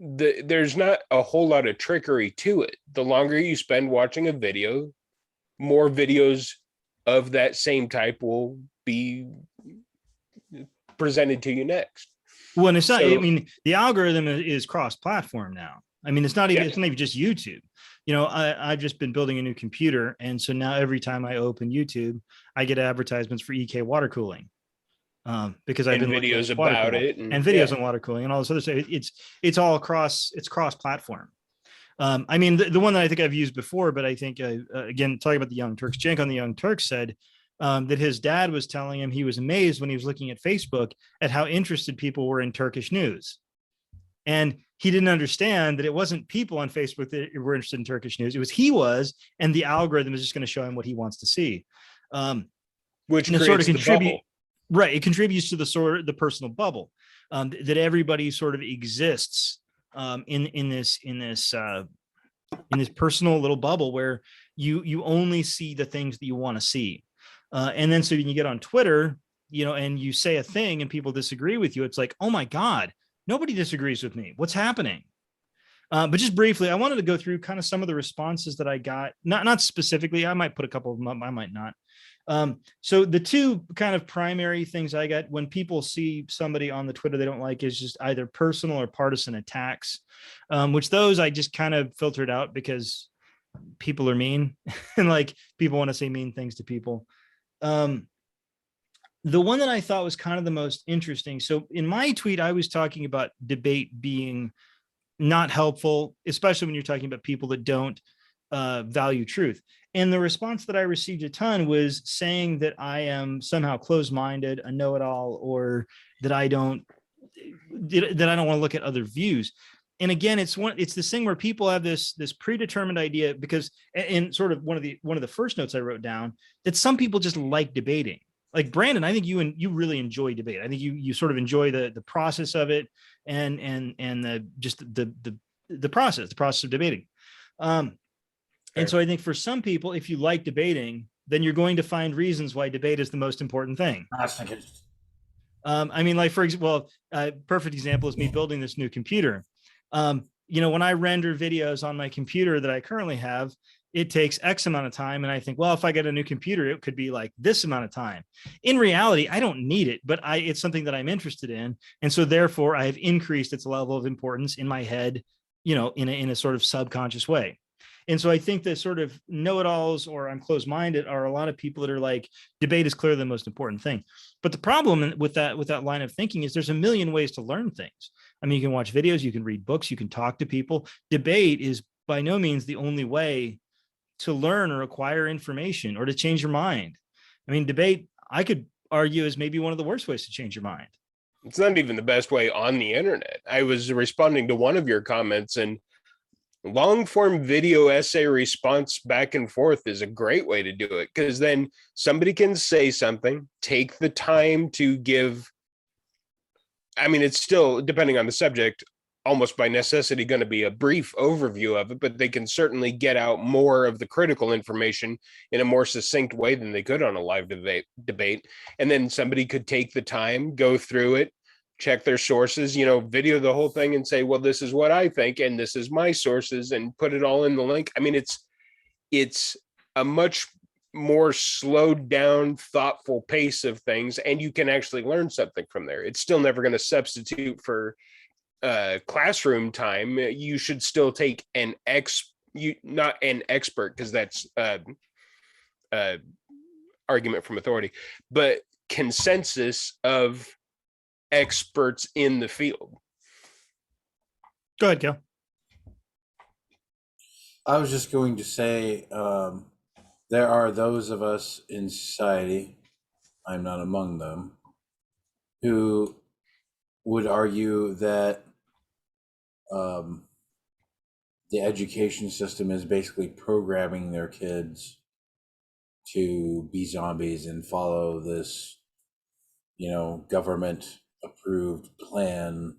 there's not a whole lot of trickery to it. The longer you spend watching a video, more videos of that same type will be presented to you next. Well, and it's not, I mean, the algorithm is cross-platform now. I mean, it's not even just YouTube. I've just been building a new computer. And so now every time I open YouTube, I get advertisements for EK water cooling. Because I've been videos about it and videos on water cooling and all this other stuff. It's all cross-platform. I mean, the one that I think I've used before, but I think, again, talking about the Young Turks, Cenk on the Young Turks said that his dad was telling him he was amazed when he was looking at Facebook at how interested people were in Turkish news. And he didn't understand that it wasn't people on Facebook that were interested in Turkish news. It was and the algorithm is just going to show him what he wants to see. Which creates sort of the bubble. Right. It contributes to the personal bubble that everybody sort of exists in this personal little bubble where you only see the things that you want to see. And then so when you get on Twitter, and you say a thing and people disagree with you, it's like, oh my God, nobody disagrees with me. What's happening? But just briefly, I wanted to go through kind of some of the responses that I got, not specifically. I might put a couple of them up, I might not. So the two kind of primary things I got when people see somebody on the Twitter they don't like is just either personal or partisan attacks, which those I just kind of filtered out because people are mean and like people want to say mean things to people. The one that I thought was kind of the most interesting. So in my tweet, I was talking about debate being not helpful, especially when you're talking about people that don't value truth. And the response that I received a ton was saying that I am somehow closed-minded, a know-it-all, or that I don't want to look at other views. And again, it's this thing where people have this predetermined idea because in sort of one of the first notes I wrote down that some people just like debating. Like Brandon, I think you really enjoy debate. I think you sort of enjoy the process of it and the process of debating. And so I think for some people, if you like debating, then you're going to find reasons why debate is the most important thing. I mean, like, for example, perfect example is me building this new computer. When I render videos on my computer that I currently have, it takes X amount of time. And I think, well, if I get a new computer, it could be like this amount of time. In reality, I don't need it, but it's something that I'm interested in. And so therefore I have increased its level of importance in my head, in a sort of subconscious way. And so I think the sort of know-it-alls or I'm closed-minded are a lot of people that are like, debate is clearly the most important thing. But the problem with that line of thinking is there's a million ways to learn things. I mean, you can watch videos, you can read books, you can talk to people. Debate is by no means the only way to learn or acquire information or to change your mind. I mean, debate, I could argue, is maybe one of the worst ways to change your mind. It's not even the best way on the internet. I was responding to one of your comments, and long form video essay response back and forth is a great way to do it, because then somebody can say something, take the time to give. I mean, it's still, depending on the subject, almost by necessity going to be a brief overview of it, but they can certainly get out more of the critical information in a more succinct way than they could on a live debate. And then somebody could take the time, go through it, check their sources, video the whole thing and say, well, this is what I think, and this is my sources, and put it all in the link. I mean, it's a much more slowed down, thoughtful pace of things, and you can actually learn something from there. It's still never going to substitute for classroom time. You should still take not an expert, because that's argument from authority, but consensus of experts in the field. Go ahead, Kel. I was just going to say, there are those of us in society, I'm not among them, who would argue that the education system is basically programming their kids to be zombies and follow this, government approved plan,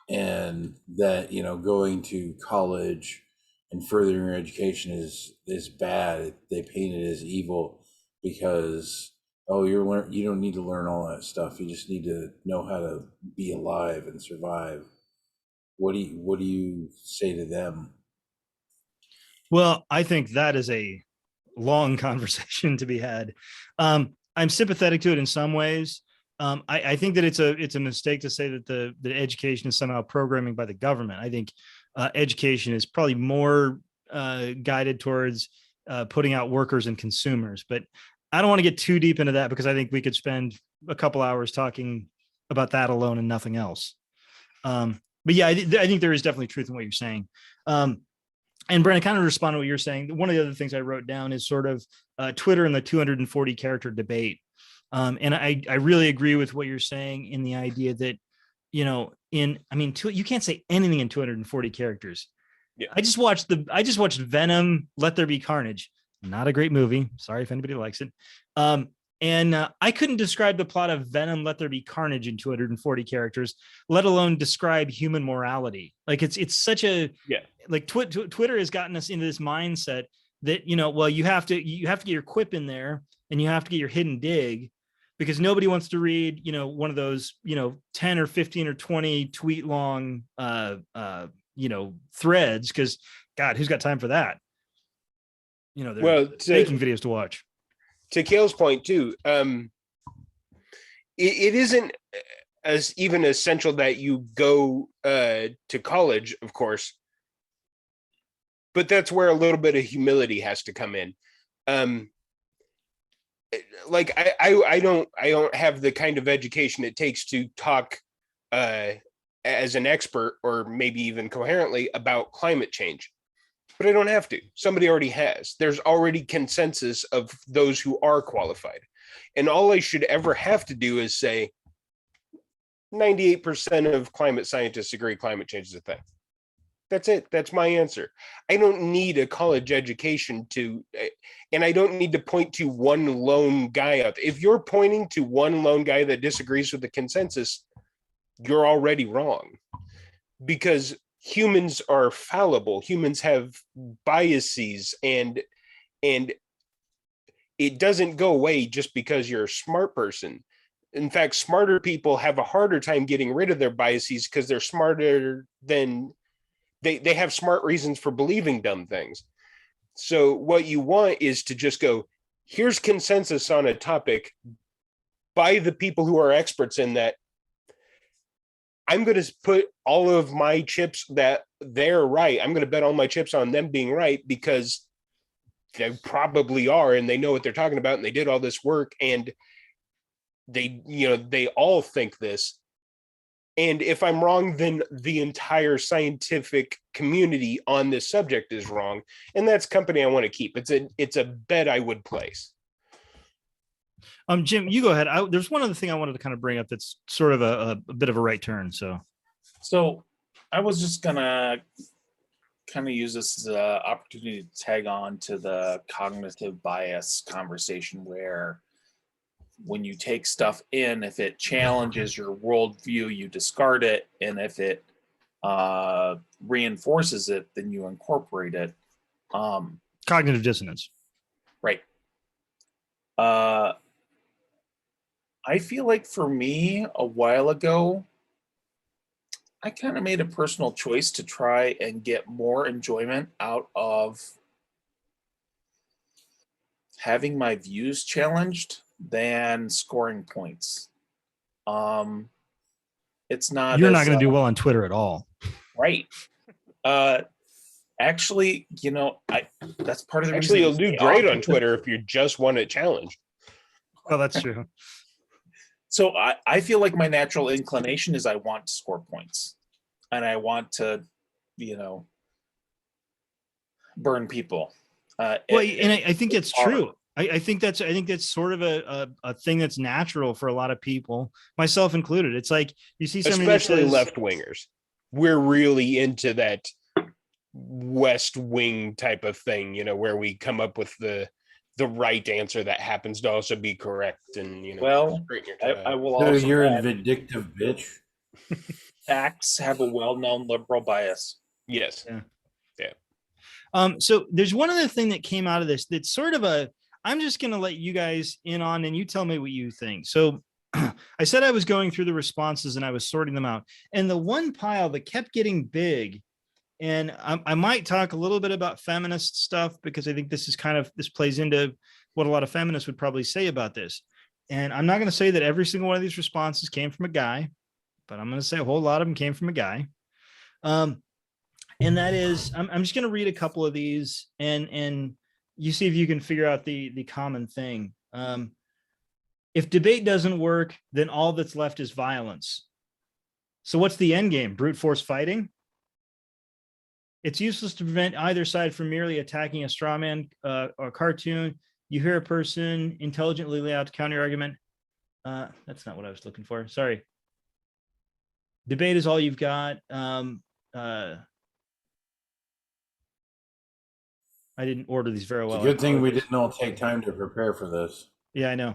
and that, going to college and furthering your education is bad. They paint it as evil because, you don't need to learn all that stuff. You just need to know how to be alive and survive. What do you say to them? Well, I think that is a long conversation to be had. I'm sympathetic to it in some ways. I think that it's a mistake to say that the education is somehow programming by the government. I think education is probably more guided towards putting out workers and consumers. But I don't want to get too deep into that, because I think we could spend a couple hours talking about that alone and nothing else. But yeah, I think there is definitely truth in what you're saying. And Brandon, kind of respond to what you're saying. One of the other things I wrote down is sort of Twitter and the 240 character debate. And I really agree with what you're saying in the idea that, you can't say anything in 240 characters. Yeah. I just watched Venom, Let There Be Carnage. Not a great movie. Sorry if anybody likes it. And I couldn't describe the plot of Venom, Let There Be Carnage in 240 characters, let alone describe human morality. Like it's such a, like Twitter has gotten us into this mindset that, you have to get your quip in there, and you have to get your hidden dig, because nobody wants to read, one of those, 10 or 15 or 20 tweet long, threads, because God, who's got time for that? They're making videos to watch. To Kale's point too, it isn't as even essential that you go to college, of course, but that's where a little bit of humility has to come in. Like I don't have the kind of education it takes to talk as an expert, or maybe even coherently, about climate change. But I don't have to. Somebody already has. There's already consensus of those who are qualified. And all I should ever have to do is say 98% of climate scientists agree climate change is a thing. That's it. That's my answer. I don't need a college education and I don't need to point to one lone guy out there. If you're pointing to one lone guy that disagrees with the consensus, you're already wrong, because humans are fallible. Humans have biases, and it doesn't go away just because you're a smart person. In fact, smarter people have a harder time getting rid of their biases because they're smarter than they have smart reasons for believing dumb things. So what you want is to just go, here's consensus on a topic by the people who are experts in that. I'm going to put all of my chips that they're right. I'm going to bet all my chips on them being right because they probably are, and they know what they're talking about, and they did all this work, and they all think this. And if I'm wrong, then the entire scientific community on this subject is wrong. And that's company I want to keep. It's a bet I would place. Jim, you go ahead. There's one other thing I wanted to kind of bring up that's sort of a bit of a right turn. So I was just gonna kind of use this as an opportunity to tag on to the cognitive bias conversation, where when you take stuff in, if it challenges your worldview, you discard it, and if it reinforces it, then you incorporate it. Cognitive dissonance. Right. I feel like for me, a while ago, I kind of made a personal choice to try and get more enjoyment out of having my views challenged than scoring points. It's not. You're not going to do well on Twitter at all. Right. Actually, that's part of the Actually, reason. you'll do great on Twitter if you just want it challenged. Oh, that's true. So I feel like my natural inclination is I want to score points, and I want to, burn people. Well, and I think that's true. I think that's sort of a thing that's natural for a lot of people, myself included. It's like you see somebody, especially left wingers. We're really into that West Wing type of thing, where we come up with the right answer that happens to also be correct, and well, I will So also you're a add, vindictive bitch. facts have a well-known liberal bias. Yes. Yeah. So there's one other thing that came out of this that's sort of I'm just going to let you guys in on, and you tell me what you think. So I said I was going through the responses and I was sorting them out, and the one pile that kept getting big, and I might talk a little bit about feminist stuff because I think this plays into what a lot of feminists would probably say about this. And I'm not going to say that every single one of these responses came from a guy, but I'm going to say a whole lot of them came from a guy. And that is, I'm just going to read a couple of these and you see if you can figure out the common thing. If debate doesn't work, then all that's left is violence. So what's the end game? Brute force fighting? It's useless to prevent either side from merely attacking a straw man or cartoon. You hear a person intelligently lay out a counter argument. That's not what I was looking for. Sorry. Debate is all you've got. I didn't order these very well. It's a good thing we didn't all take time to prepare for this. Yeah, I know.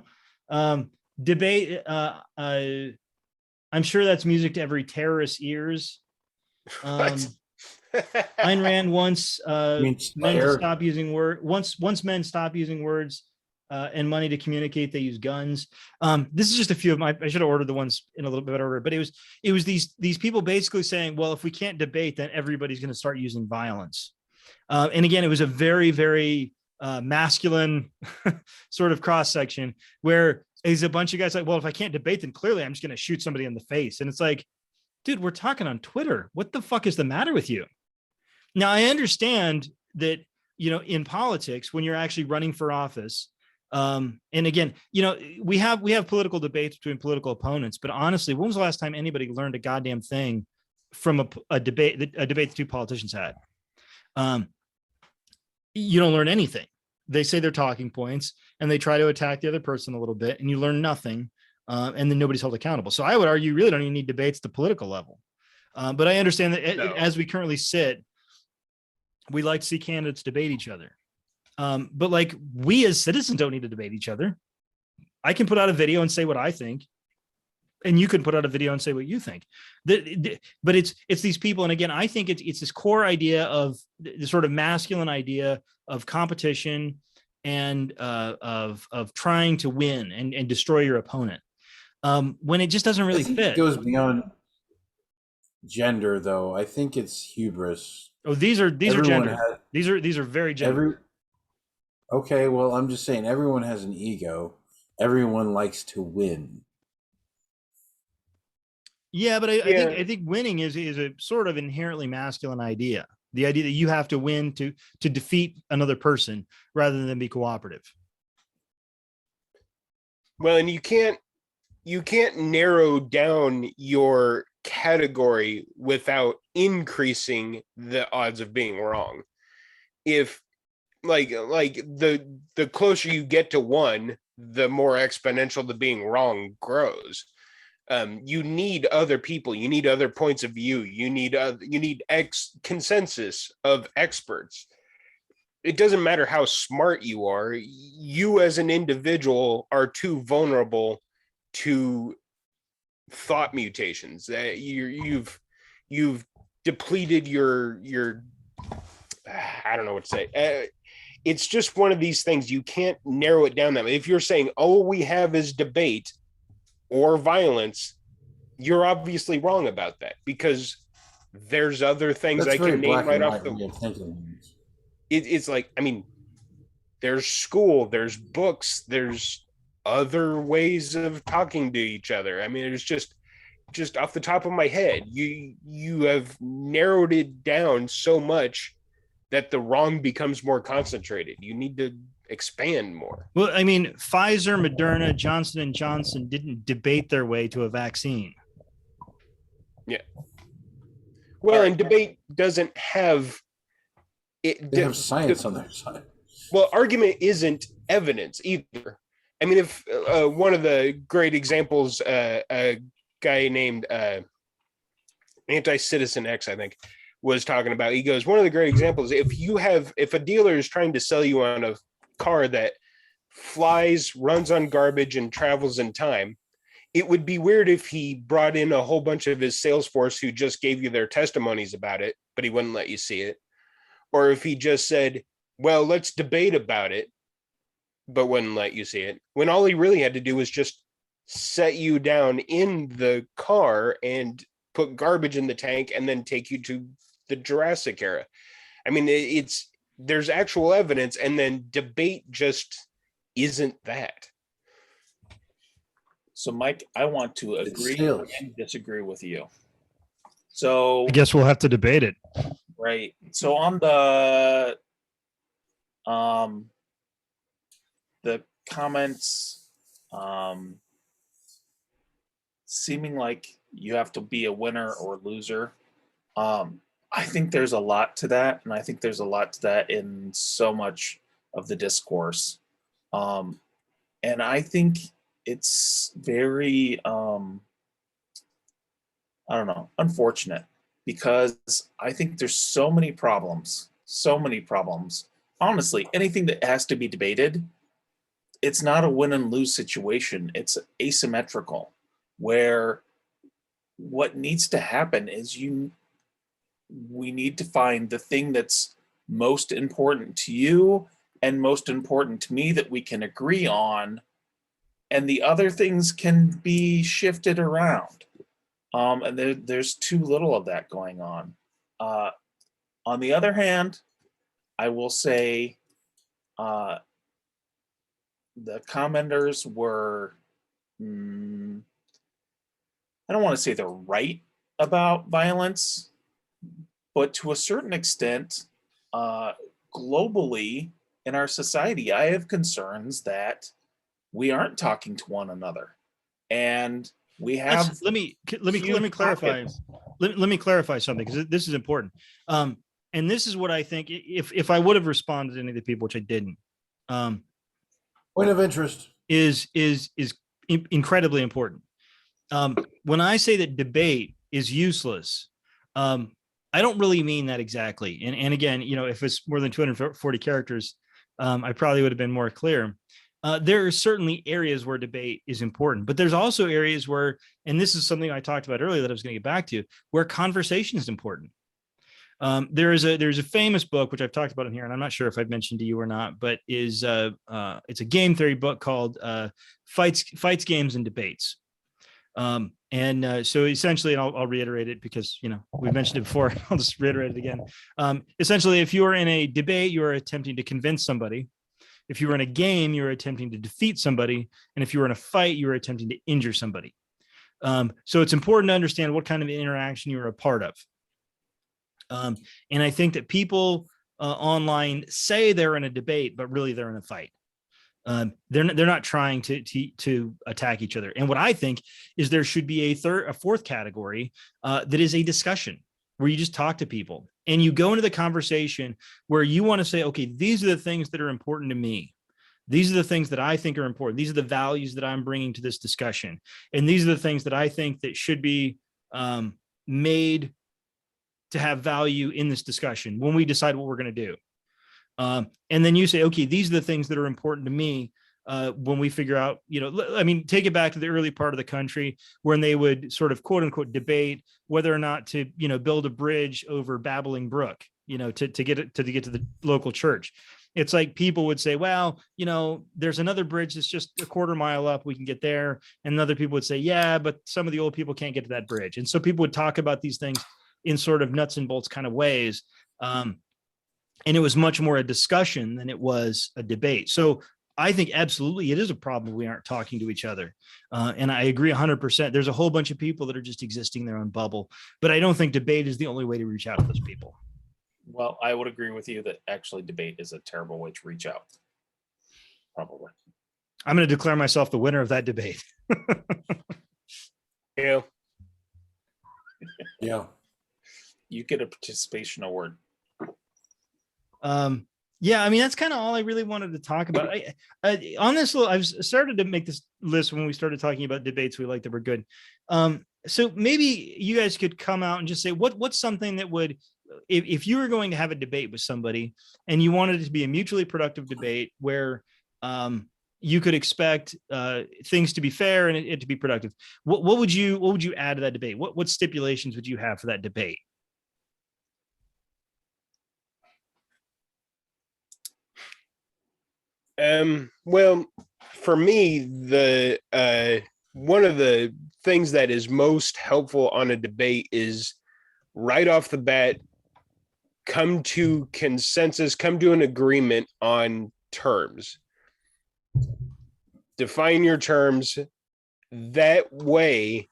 Debate. I'm sure that's music to every terrorist's ears. Ayn Rand once men to stop using once men stop using words and money to communicate, they use guns. This is just a few of my. I should have ordered the ones in a little bit better order, but it was these people basically saying, well, if we can't debate, then everybody's going to start using violence. And again, it was a very, very masculine sort of cross section where is a bunch of guys like, well, if I can't debate, then clearly I'm just going to shoot somebody in the face. And it's like, dude, we're talking on Twitter. What the fuck is the matter with you? Now, I understand that, in politics, when you're actually running for office, and again, we have political debates between political opponents, but honestly, when was the last time anybody learned a goddamn thing from a debate the two politicians had? You don't learn anything. They say their talking points and they try to attack the other person a little bit and you learn nothing. And then nobody's held accountable. So I would argue you really don't even need debates at the political level. But I understand that as we currently sit, we like to see candidates debate each other. But like we as citizens don't need to debate each other. I can put out a video and say what I think. and you can put out a video and say what you think. But it's these people. And again, I think it's this core idea of the sort of masculine idea of competition and of trying to win and destroy your opponent. When it just doesn't really I think fit. it goes beyond gender, though. I think it's hubris. Oh, these are Everyone gender. has- These are very gender. Okay, well, I'm just saying everyone has an ego. Everyone likes to win. Yeah, but I Yeah. think winning is a sort of inherently masculine idea. The idea that you have to win to defeat another person rather than be cooperative. Well, and you can't narrow down your category without increasing the odds of being wrong. If like the closer you get to one, the more exponential the being wrong grows. You need other people, you need other points of view, you need consensus of experts. It doesn't matter how smart you are, you as an individual are too vulnerable to thought mutations. You've depleted your I don't know what to say. It's just one of these things. You can't narrow it down that way. If you're saying all we have is debate or violence, you're obviously wrong about that, because there's other things That's I very can name black right and off white the. way of thinking. It's like, I mean, there's school, there's books, there's other ways of talking to each other. I mean, it's just off the top of my head, you have narrowed it down so much that the wrong becomes more concentrated. You need to expand more. Well, I mean, Pfizer, Moderna, Johnson and Johnson didn't debate their way to a vaccine. Yeah. Well, and debate doesn't have it. They have science on their side. Well, argument isn't evidence either. I mean, if one of the great examples, a guy named Anti-Citizen X, I think, was talking about, he goes, one of the great examples, if a dealer is trying to sell you on a car that flies, runs on garbage, and travels in time, it would be weird if he brought in a whole bunch of his sales force who just gave you their testimonies about it, but he wouldn't let you see it. Or if he just said, well, let's debate about it, but wouldn't let you see it, when all he really had to do was just set you down in the car and put garbage in the tank and then take you to the Jurassic era. I mean, there's actual evidence, and then debate just isn't that. So, Mike, I want to agree sales. and disagree with you. So, I guess we'll have to debate it. right. So on the comments, seeming like you have to be a winner or loser. I think there's a lot to that, and I think there's a lot to that in so much of the discourse. And I think it's very, I don't know, unfortunate, because I think there's so many problems. Honestly, anything that has to be debated, it's not a win and lose situation. It's asymmetrical, where what needs to happen is we need to find the thing that's most important to you and most important to me that we can agree on, and the other things can be shifted around. And there's too little of that going on. On the other hand, I will say the commenters were, I don't want to say they're right about violence, but to a certain extent, globally in our society, I have concerns that we aren't talking to one another, and we have. Let me clarify. Let me clarify something, because this is important. And this is what I think. If I would have responded to any of the people, which I didn't, Point of interest is incredibly important. When I say that debate is useless, I don't really mean that exactly. And again, if it's more than 240 characters, I probably would have been more clear. there are certainly areas where debate is important, but there's also areas where, and this is something I talked about earlier that I was going to get back to, where conversation is important. There's a famous book which I've talked about in here, and I'm not sure if I've mentioned to you or not, but it's a game theory book called Fights, Games, and Debates. So essentially, and I'll reiterate it because we've mentioned it before. I'll just reiterate it again. Essentially, if you are in a debate, you are attempting to convince somebody. If you were in a game, you're attempting to defeat somebody, and if you were in a fight, you were attempting to injure somebody. So it's important to understand what kind of interaction you're a part of. And I think that people online say they're in a debate, but really they're in a fight. They're not trying to attack each other. And what I think is there should be a fourth category that is a discussion where you just talk to people and you go into the conversation where you want to say, okay, these are the things that are important to me. These are the things that I think are important. These are the values that I'm bringing to this discussion. And these are the things that I think that should be made to have value in this discussion when we decide what we're going to do. And then you say, okay, these are the things that are important to me when we figure out, take it back to the early part of the country when they would sort of quote unquote debate whether or not to, build a bridge over Babbling Brook, to get to the local church. It's like people would say, well, there's another bridge that's just a quarter mile up. We can get there. And other people would say, yeah, but some of the old people can't get to that bridge. And so people would talk about these things in sort of nuts and bolts kind of ways. And it was much more a discussion than it was a debate. So I think absolutely it is a problem we aren't talking to each other. And I agree 100%. There's a whole bunch of people that are just existing their own bubble, but I don't think debate is the only way to reach out to those people. Well, I would agree with you that actually debate is a terrible way to reach out. Probably. I'm going to declare myself the winner of that debate. Yeah. Yeah. You get a participation award. Yeah, that's kind of all I really wanted to talk about. On this little, I've started to make this list when we started talking about debates we like that were good. So maybe you guys could come out and just say what's something that would, if you were going to have a debate with somebody and you wanted it to be a mutually productive debate where you could expect things to be fair and it to be productive, what would you add to that debate? What stipulations would you have for that debate? Well, for me, the one of the things that is most helpful on a debate is right off the bat, come to consensus, come to an agreement on terms. Define your terms. That way,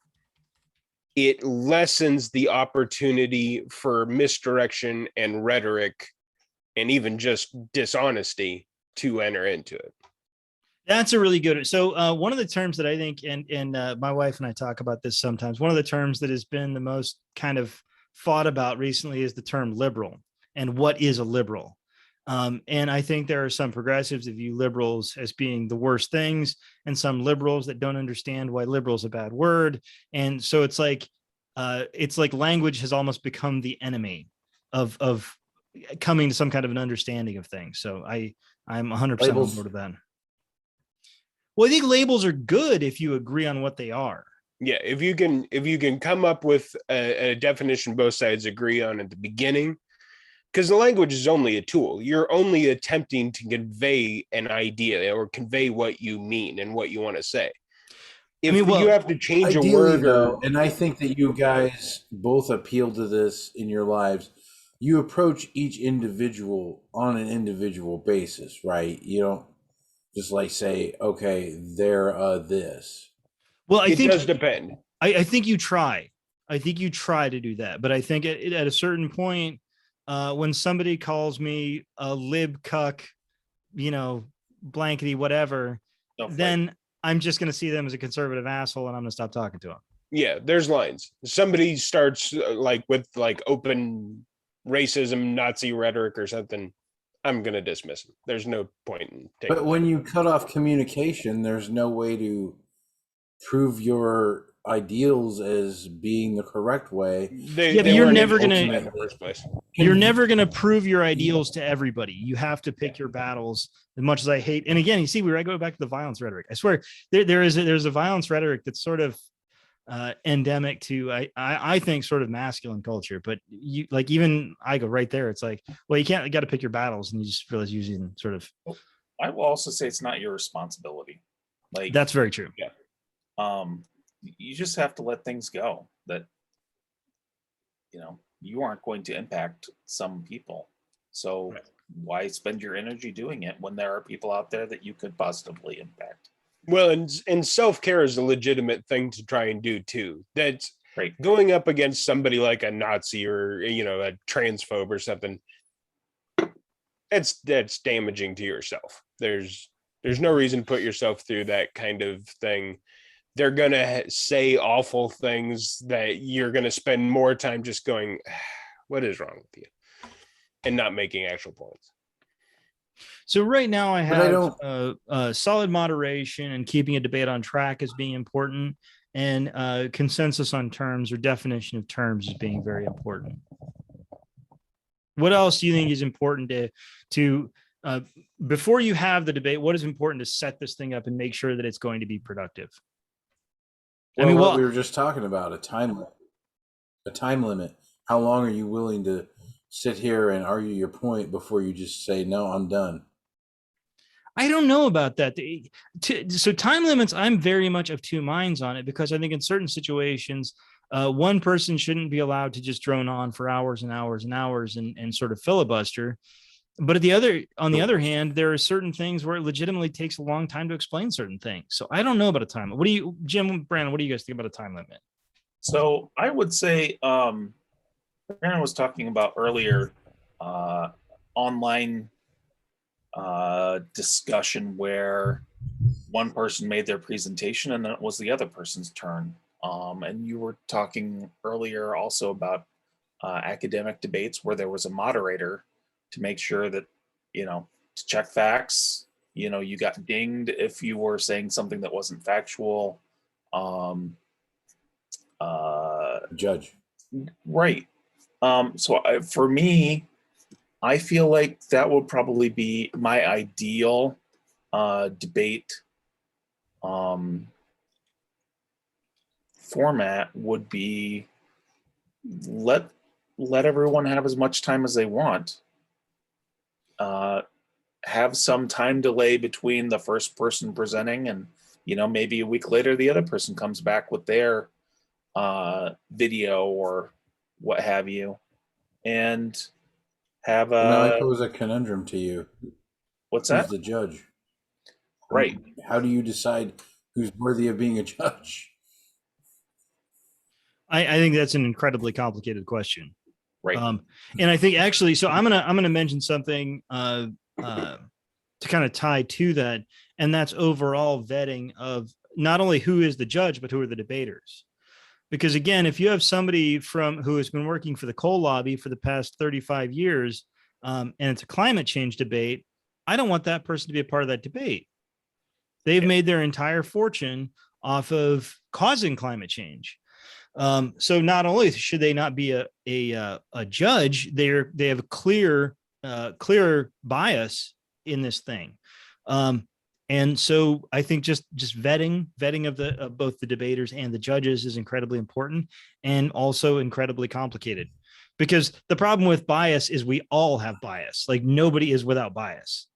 it lessens the opportunity for misdirection and rhetoric and even just dishonesty to enter into it. That's a really good. So one of the terms that I think, and my wife and I talk about this sometimes, one of the terms that has been the most kind of fought about recently is the term liberal and what is a liberal. And I think there are some progressives that view liberals as being the worst things and some liberals that don't understand why liberal is a bad word. And so it's like language has almost become the enemy of coming to some kind of an understanding of things. So I'm 100% on board with that. Well, I think labels are good if you agree on what they are. Yeah, if you can come up with a definition both sides agree on at the beginning, because the language is only a tool. You're only attempting to convey an idea or convey what you mean and what you want to say. If you have to change a word, though, and I think that you guys both appeal to this in your lives, you approach each individual on an individual basis, right? You don't just like say, okay, they're this. Well, I think it does depend. I think you try. I think you try to do that. But I think at a certain point, when somebody calls me a lib cuck, blankety, whatever, then I'm just going to see them as a conservative asshole and I'm going to stop talking to them. Yeah, there's lines. Somebody starts with open racism, Nazi rhetoric or something, I'm going to dismiss them. There's no point in taking. But when you cut off communication, there's no way to prove your ideals as being the correct way. Yeah, but they you're weren't never gonna- ultimate in the first place. You're never going to prove your ideals to everybody. You have to pick your battles. As much as I hate, and again, you see, I go back to the violence rhetoric. I swear, there's a violence rhetoric that's sort of endemic to I think sort of masculine culture. But you like even I go right there. It's like, well, you got to pick your battles, and you just realize using sort of. I will also say it's not your responsibility. Like That's very true. You just have to let things go. That you aren't going to impact some people. So why spend your energy doing it when there are people out there that you could positively impact? Well, and self-care is a legitimate thing to try and do too. That's Right. Going up against somebody like a Nazi or a transphobe or something. That's damaging to yourself. There's no reason to put yourself through that kind of thing. They're going to say awful things that you're going to spend more time just going, what is wrong with you? And not making actual points. So right now I have solid moderation and keeping a debate on track as being important, and consensus on terms or definition of terms as being very important. What else do you think is important to before you have the debate? What is important to set this thing up and make sure that it's going to be productive? Well, what we were just talking about, a time limit. How long are you willing to sit here and argue your point before you just say, no, I'm done? I don't know about that. So time limits, I'm very much of two minds on it, because I think in certain situations, one person shouldn't be allowed to just drone on for hours and hours and hours and sort of filibuster. But on the other hand, there are certain things where it legitimately takes a long time to explain certain things. So I don't know about a time limit. What do you, Jim, Brandon, what do you guys think about a time limit? So I would say, Brandon was talking about earlier, online discussion where one person made their presentation and then it was the other person's turn. And you were talking earlier also about academic debates where there was a moderator to make sure that, to check facts, you got dinged if you were saying something that wasn't factual. Judge. Right. For me, I feel like that would probably be my ideal debate format would be let everyone have as much time as they want. Have some time delay between the first person presenting and, maybe a week later, the other person comes back with their video or what have you. And have now I pose a conundrum to you. What's that? Who's the judge? Right. How do you decide who's worthy of being a judge? I think that's an incredibly complicated question. Right. And I think actually, so I'm gonna mention something to kind of tie to that, and that's overall vetting of not only who is the judge, but who are the debaters. Because again, if you have somebody who has been working for the coal lobby for the past 35 years, and it's a climate change debate, I don't want that person to be a part of that debate. They've made their entire fortune off of causing climate change. So not only should they not be a judge, they have a clear bias in this thing. And so I think just vetting of both the debaters and the judges is incredibly important and also incredibly complicated, because the problem with bias is we all have bias. Like nobody is without bias.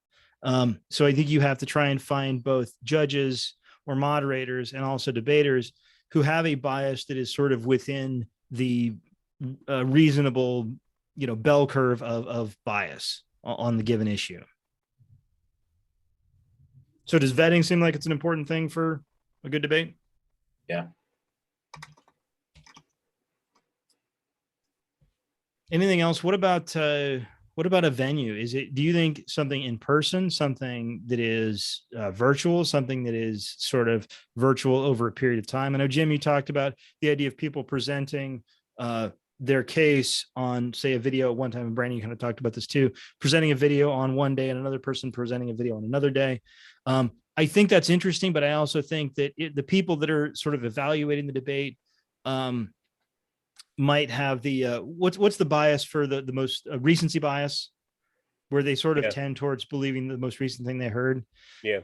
So I think you have to try and find both judges or moderators and also debaters who have a bias that is sort of within the reasonable, bell curve of bias on the given issue. So does vetting seem like it's an important thing for a good debate? Yeah. Anything else? What about a venue? Do you think something in person, something that is virtual, something that is sort of virtual over a period of time? I know, Jim, you talked about the idea of people presenting their case on, say, a video at one time, and Brandon, you kind of talked about this too, presenting a video on one day and another person presenting a video on another day. I think that's interesting, but I also think that the people that are sort of evaluating the debate might have the what's the bias for the most recency bias, where they sort of tend towards believing the most recent thing they heard. Yeah.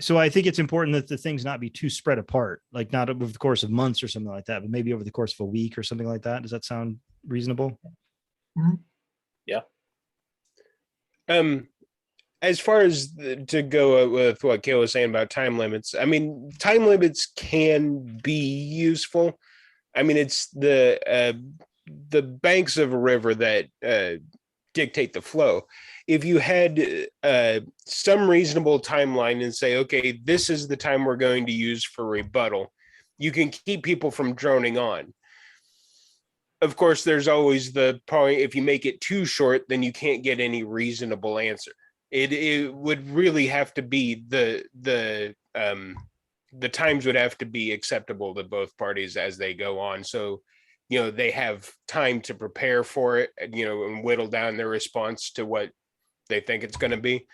So I think it's important that the things not be too spread apart, like not over the course of months or something like that, but maybe over the course of a week or something like that. Does that sound reasonable? Yeah. As far as to go with what Kale was saying about time limits, I mean, time limits can be useful. I mean, it's the banks of a river that dictate the flow. If you had some reasonable timeline and say, okay, this is the time we're going to use for rebuttal, you can keep people from droning on. Of course, there's always the point, if you make it too short, then you can't get any reasonable answer. It would really have to be the times would have to be acceptable to both parties as they go on. So, you know, they have time to prepare for it, you know, and whittle down their response to what they think it's going to be.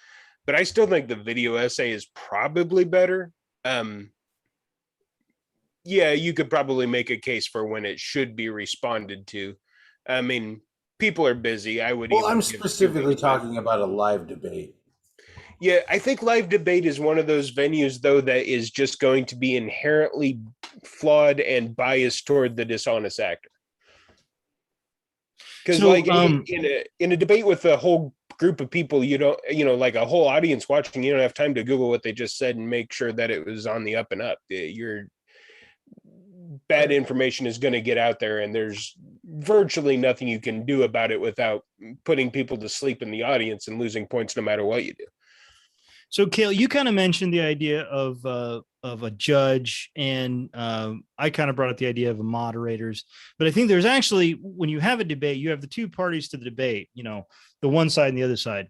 But I still think the video essay is probably better. Yeah, you could probably make a case for when it should be responded to. I mean, people are busy. I would. Well, I'm specifically talking about a live debate. Yeah, I think live debate is one of those venues, though, that is just going to be inherently flawed and biased toward the dishonest actor. Because, So, like, in a debate with a whole group of people, you don't, you know, like a whole audience watching, you don't have time to Google what they just said and make sure that it was on the up and up. Your bad information is going to get out there, and there's virtually nothing you can do about it without putting people to sleep in the audience and losing points no matter what you do. So, Cale, you kind of mentioned the idea of a judge, and I kind of brought up the idea of a moderators. But I think there's actually, when you have a debate, you have the two parties to the debate. You know, the one side and the other side.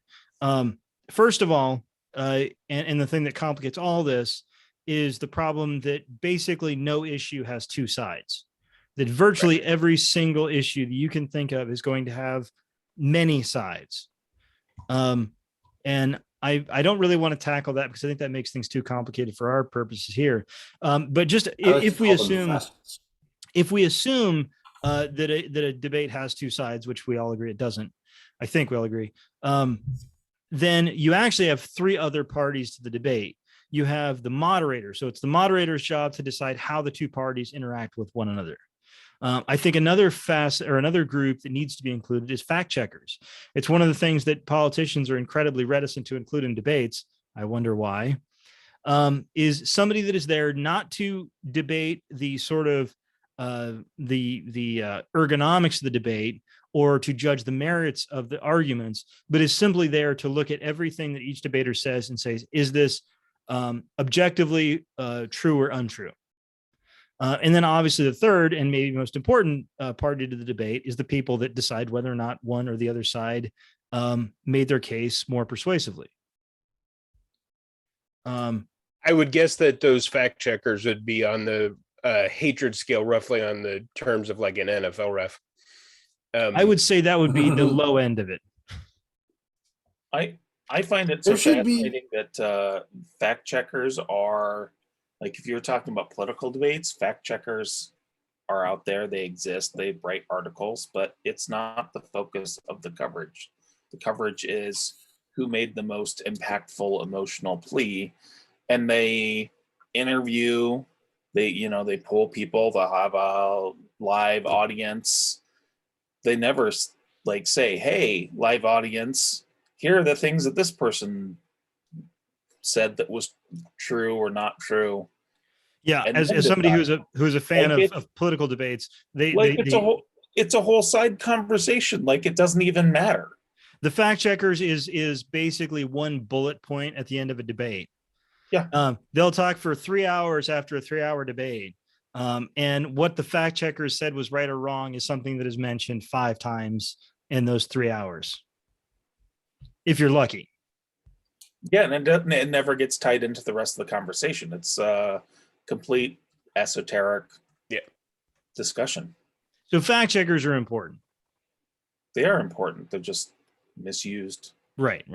First of all, and the thing that complicates all this is the problem that basically no issue has two sides. That virtually every single issue that you can think of is going to have many sides. And I don't really want to tackle that because I think that makes things too complicated for our purposes here. But just if we assume that a debate has two sides, which we all agree it doesn't, I think we all agree, then you actually have three other parties to the debate. You have the moderator. So it's the moderator's job to decide how the two parties interact with one another. I think another group that needs to be included is fact checkers. It's one of the things that politicians are incredibly reticent to include in debates. I wonder why. Is somebody that is there not to debate the sort of the ergonomics of the debate or to judge the merits of the arguments, but is simply there to look at everything that each debater says and says, is this objectively true or untrue? And then obviously the third and maybe most important party to the debate is the people that decide whether or not one or the other side made their case more persuasively. I would guess that those fact checkers would be on the hatred scale, roughly on the terms of like an NFL ref. I would say that would be the low end of it. I find it so fascinating that fact checkers are, like, if you're talking about political debates, fact checkers are out there. They exist. They write articles, but it's not the focus of the coverage. The coverage is who made the most impactful emotional plea, and they interview. They pull people. They have a live audience. They never like say, "Hey, live audience, here are the things that this person said that was true or not true." Yeah, as somebody who's a fan of political debates, it's a whole side conversation. Like, it doesn't even matter. The fact checkers is basically one bullet point at the end of a debate. Yeah. They'll talk for 3 hours after a 3-hour debate. And what the fact checkers said was right or wrong is something that is mentioned 5 times in those 3 hours. If you're lucky. Yeah, and it never gets tied into the rest of the conversation. It's complete esoteric discussion. So fact checkers are important. They are important. They're just misused. Right.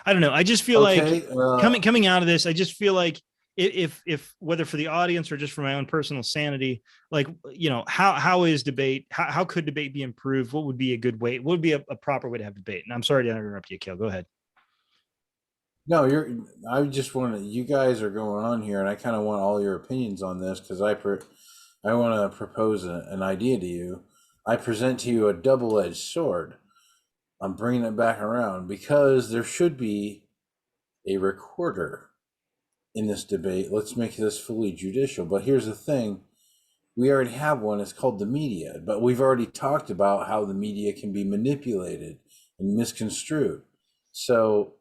I don't know. I just feel Okay, like coming out of this, I just feel like if whether for the audience or just for my own personal sanity, like, you know, how is debate? How could debate be improved? What would be a good way? What would be a proper way to have debate? And I'm sorry to interrupt you, Kale. Go ahead. no, I just want to. You guys are going on here, and I kind of want all your opinions on this because I want to propose an idea to you. I present to you a double-edged sword. I'm bringing it back around because there should be a recorder in this debate. Let's make this fully judicial. But here's the thing. We already have one. It's called the media. But we've already talked about how the media can be manipulated and misconstrued. So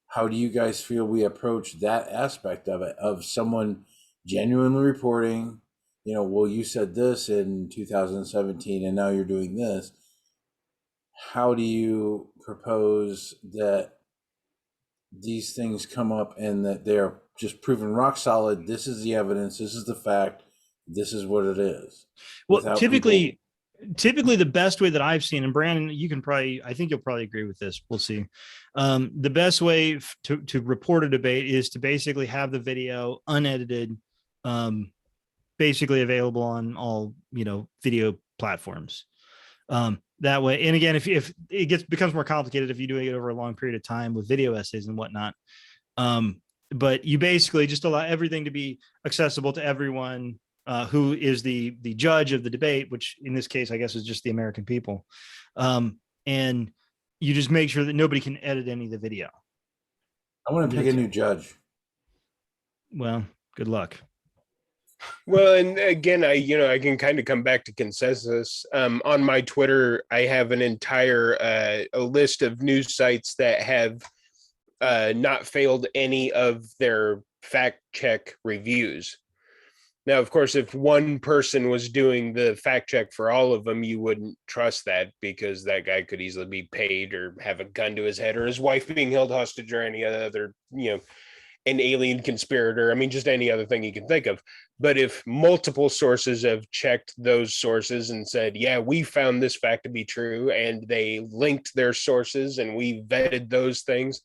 how do you guys feel we approach that aspect of it, of someone genuinely reporting, you know, well, you said this in 2017 and now you're doing this. How do you propose that these things come up and that they're just proven rock solid? This is the evidence. This is the fact. This is what it is. Well, typically the best way that I've seen, and Brandon, you can probably, I think you'll probably agree with this. We'll see. The best way to report a debate is to basically have the video unedited, basically available on all, you know, video platforms. That way. And again, if it becomes more complicated if you do it over a long period of time with video essays and whatnot. But you basically just allow everything to be accessible to everyone who is the judge of the debate, which in this case, I guess, is just the American people. And you just make sure that nobody can edit any of the video. I want to pick a new judge. Well, good luck. Well, and again, I can kind of come back to consensus. On my Twitter, I have an entire a list of news sites that have not failed any of their fact check reviews. Now, of course, if one person was doing the fact check for all of them, you wouldn't trust that because that guy could easily be paid or have a gun to his head or his wife being held hostage or any other, an alien conspirator. I mean, just any other thing you can think of. But if multiple sources have checked those sources and said, yeah, we found this fact to be true, and they linked their sources and we vetted those things.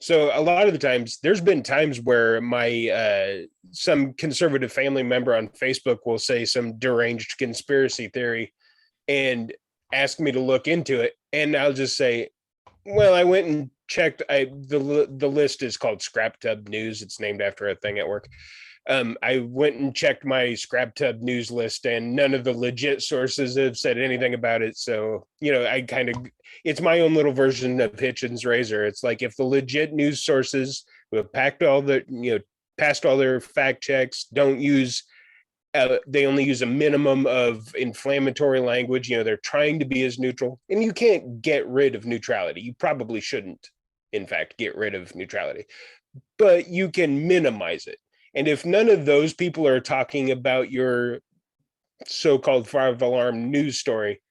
So a lot of the times, there's been times where my some conservative family member on Facebook will say some deranged conspiracy theory and ask me to look into it. And I'll just say, well, I went and checked. The list is called Scrap Tub News. It's named after a thing at work. I went and checked my Scrap Tub news list, and none of the legit sources have said anything about it. So, it's my own little version of Hitchens Razor. It's like if the legit news sources who have passed all their fact checks don't use, they only use a minimum of inflammatory language. They're trying to be as neutral, and you can't get rid of neutrality. You probably shouldn't, in fact, get rid of neutrality, but you can minimize it. And if none of those people are talking about your so-called 5-alarm news story,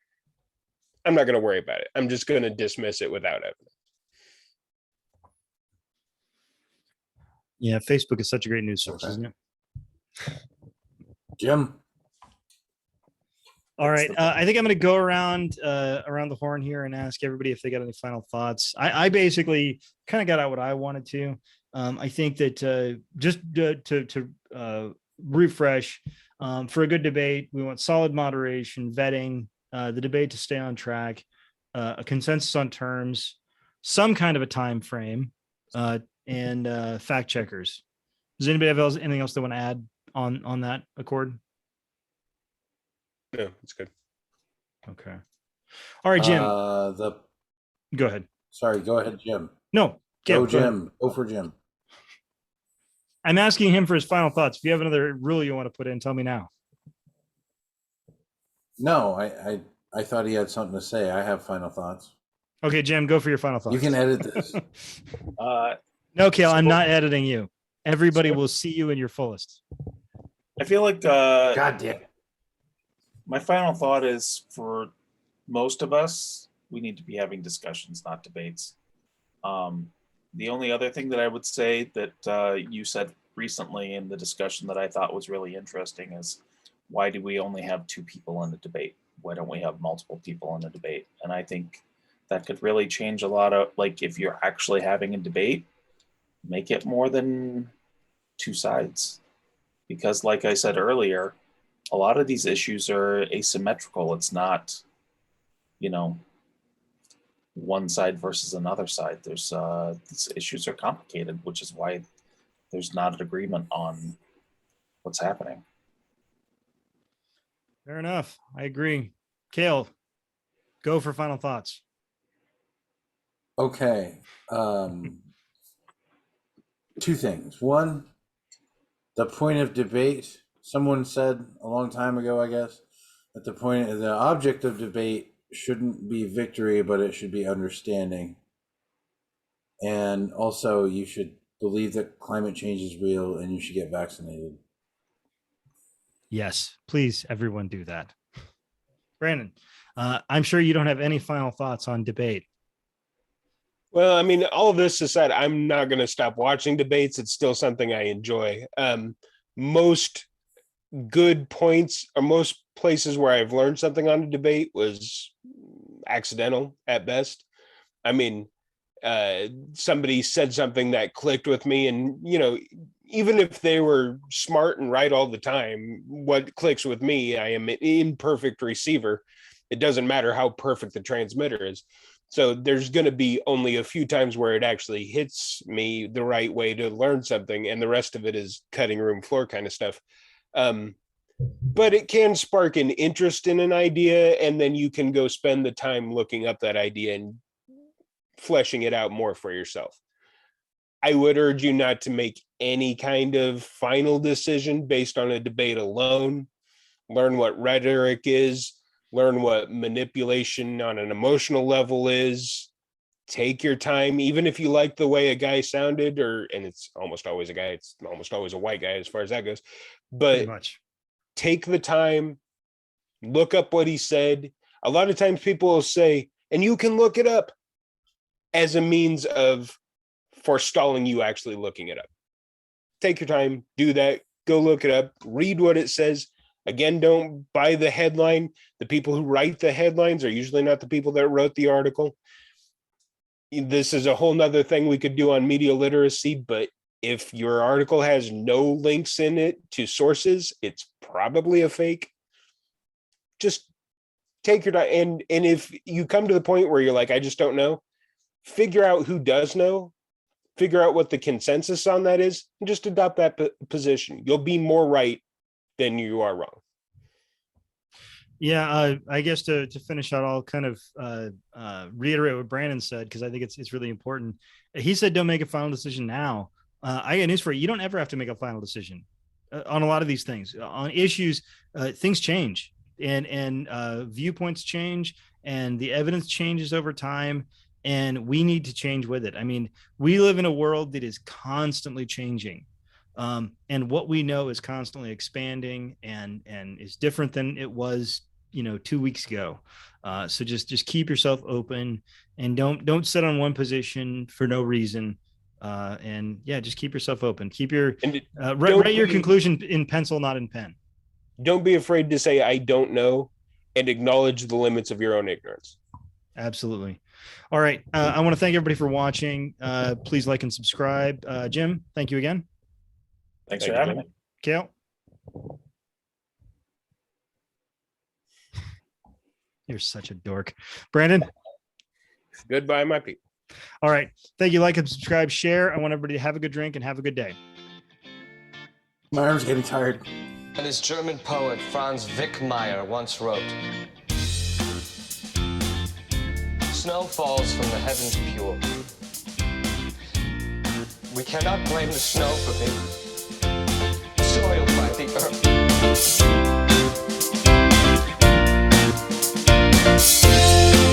I'm not going to worry about it. I'm just going to dismiss it without evidence. Yeah, Facebook is such a great news source, isn't it? Jim. All right. I think I'm going to go around the horn here and ask everybody if they got any final thoughts. I basically kind of got out what I wanted to. I think that just to refresh, for a good debate, we want solid moderation, vetting, the debate to stay on track, a consensus on terms, some kind of a time frame, and fact checkers. Does anybody have anything else they want to add on that accord? No, it's good. Okay. All right, Jim. Go ahead. Sorry, go ahead, Jim. No, go Jim. Go for Jim. I'm asking him for his final thoughts. If you have another rule you want to put in, tell me now. No, I thought he had something to say. I have final thoughts. Okay, Jim, go for your final thoughts. You can edit this. No, Kale, I'm not editing you. Everybody will see you in your fullest. I feel like God damn it. My final thought is, for most of us, we need to be having discussions, not debates. The only other thing that I would say that you said recently in the discussion that I thought was really interesting is, why do we only have two people in the debate? Why don't we have multiple people in the debate? And I think that could really change a lot of, like, if you're actually having a debate, make it more than two sides. Because like I said earlier, a lot of these issues are asymmetrical. It's not, one side versus another side. There's these issues are complicated, which is why there's not an agreement on what's happening. Fair enough. I agree. Kale, go for final thoughts. Okay. Two things. One, the point of debate. Someone said a long time ago, I guess, that the object of debate shouldn't be victory, but it should be understanding. And also, you should believe that climate change is real and you should get vaccinated. Yes, please, everyone do that. Brandon, I'm sure you don't have any final thoughts on debate. Well, I mean, all of this aside, I'm not going to stop watching debates. It's still something I enjoy. Most good points, or most places where I've learned something on a debate, was accidental at best. I mean, somebody said something that clicked with me, and even if they were smart and right all the time, what clicks with me, I am an imperfect receiver. It doesn't matter how perfect the transmitter is. So there's going to be only a few times where it actually hits me the right way to learn something, and the rest of it is cutting room floor kind of stuff. But it can spark an interest in an idea, and then you can go spend the time looking up that idea and fleshing it out more for yourself. I would urge you not to make any kind of final decision based on a debate alone. Learn what rhetoric is, learn what manipulation on an emotional level is. Take your time, even if you like the way a guy sounded, and it's almost always a guy, it's almost always a white guy as far as that goes. But Pretty much. Take the time, look up what he said. A lot of times people will say, and you can look it up, as a means of forestalling you actually looking it up. Take your time, do that, go look it up, read what it says. Again, don't buy the headline. The people who write the headlines are usually not the people that wrote the article. This is a whole nother thing we could do on media literacy, but if your article has no links in it to sources, it's probably a fake. Just take your time. And if you come to the point where you're like, I just don't know, figure out who does know, figure out what the consensus on that is, and just adopt that position. You'll be more right than you are wrong. Yeah, I guess to finish out, I'll kind of reiterate what Brandon said, because I think it's really important. He said, don't make a final decision now. I got news for you. You don't ever have to make a final decision on a lot of these things. On issues, things change, and viewpoints change, and the evidence changes over time, and we need to change with it. I mean, we live in a world that is constantly changing. And what we know is constantly expanding and is different than it was, 2 weeks ago. So just keep yourself open, and don't sit on one position for no reason. And yeah, just keep yourself open. Keep your write your conclusion in pencil, not in pen. Don't be afraid to say, I don't know, and acknowledge the limits of your own ignorance. Absolutely. All right. I want to thank everybody for watching. Please like and subscribe. Jim, thank you again. Thanks for having me. Kale. You're such a dork. Brandon. Goodbye, my people. All right. Thank you. Like and subscribe, share. I want everybody to have a good drink and have a good day. My arm's getting tired. And as German poet Franz Wickmeyer once wrote, snow falls from the heavens pure. We cannot blame the snow for being soiled by the earth.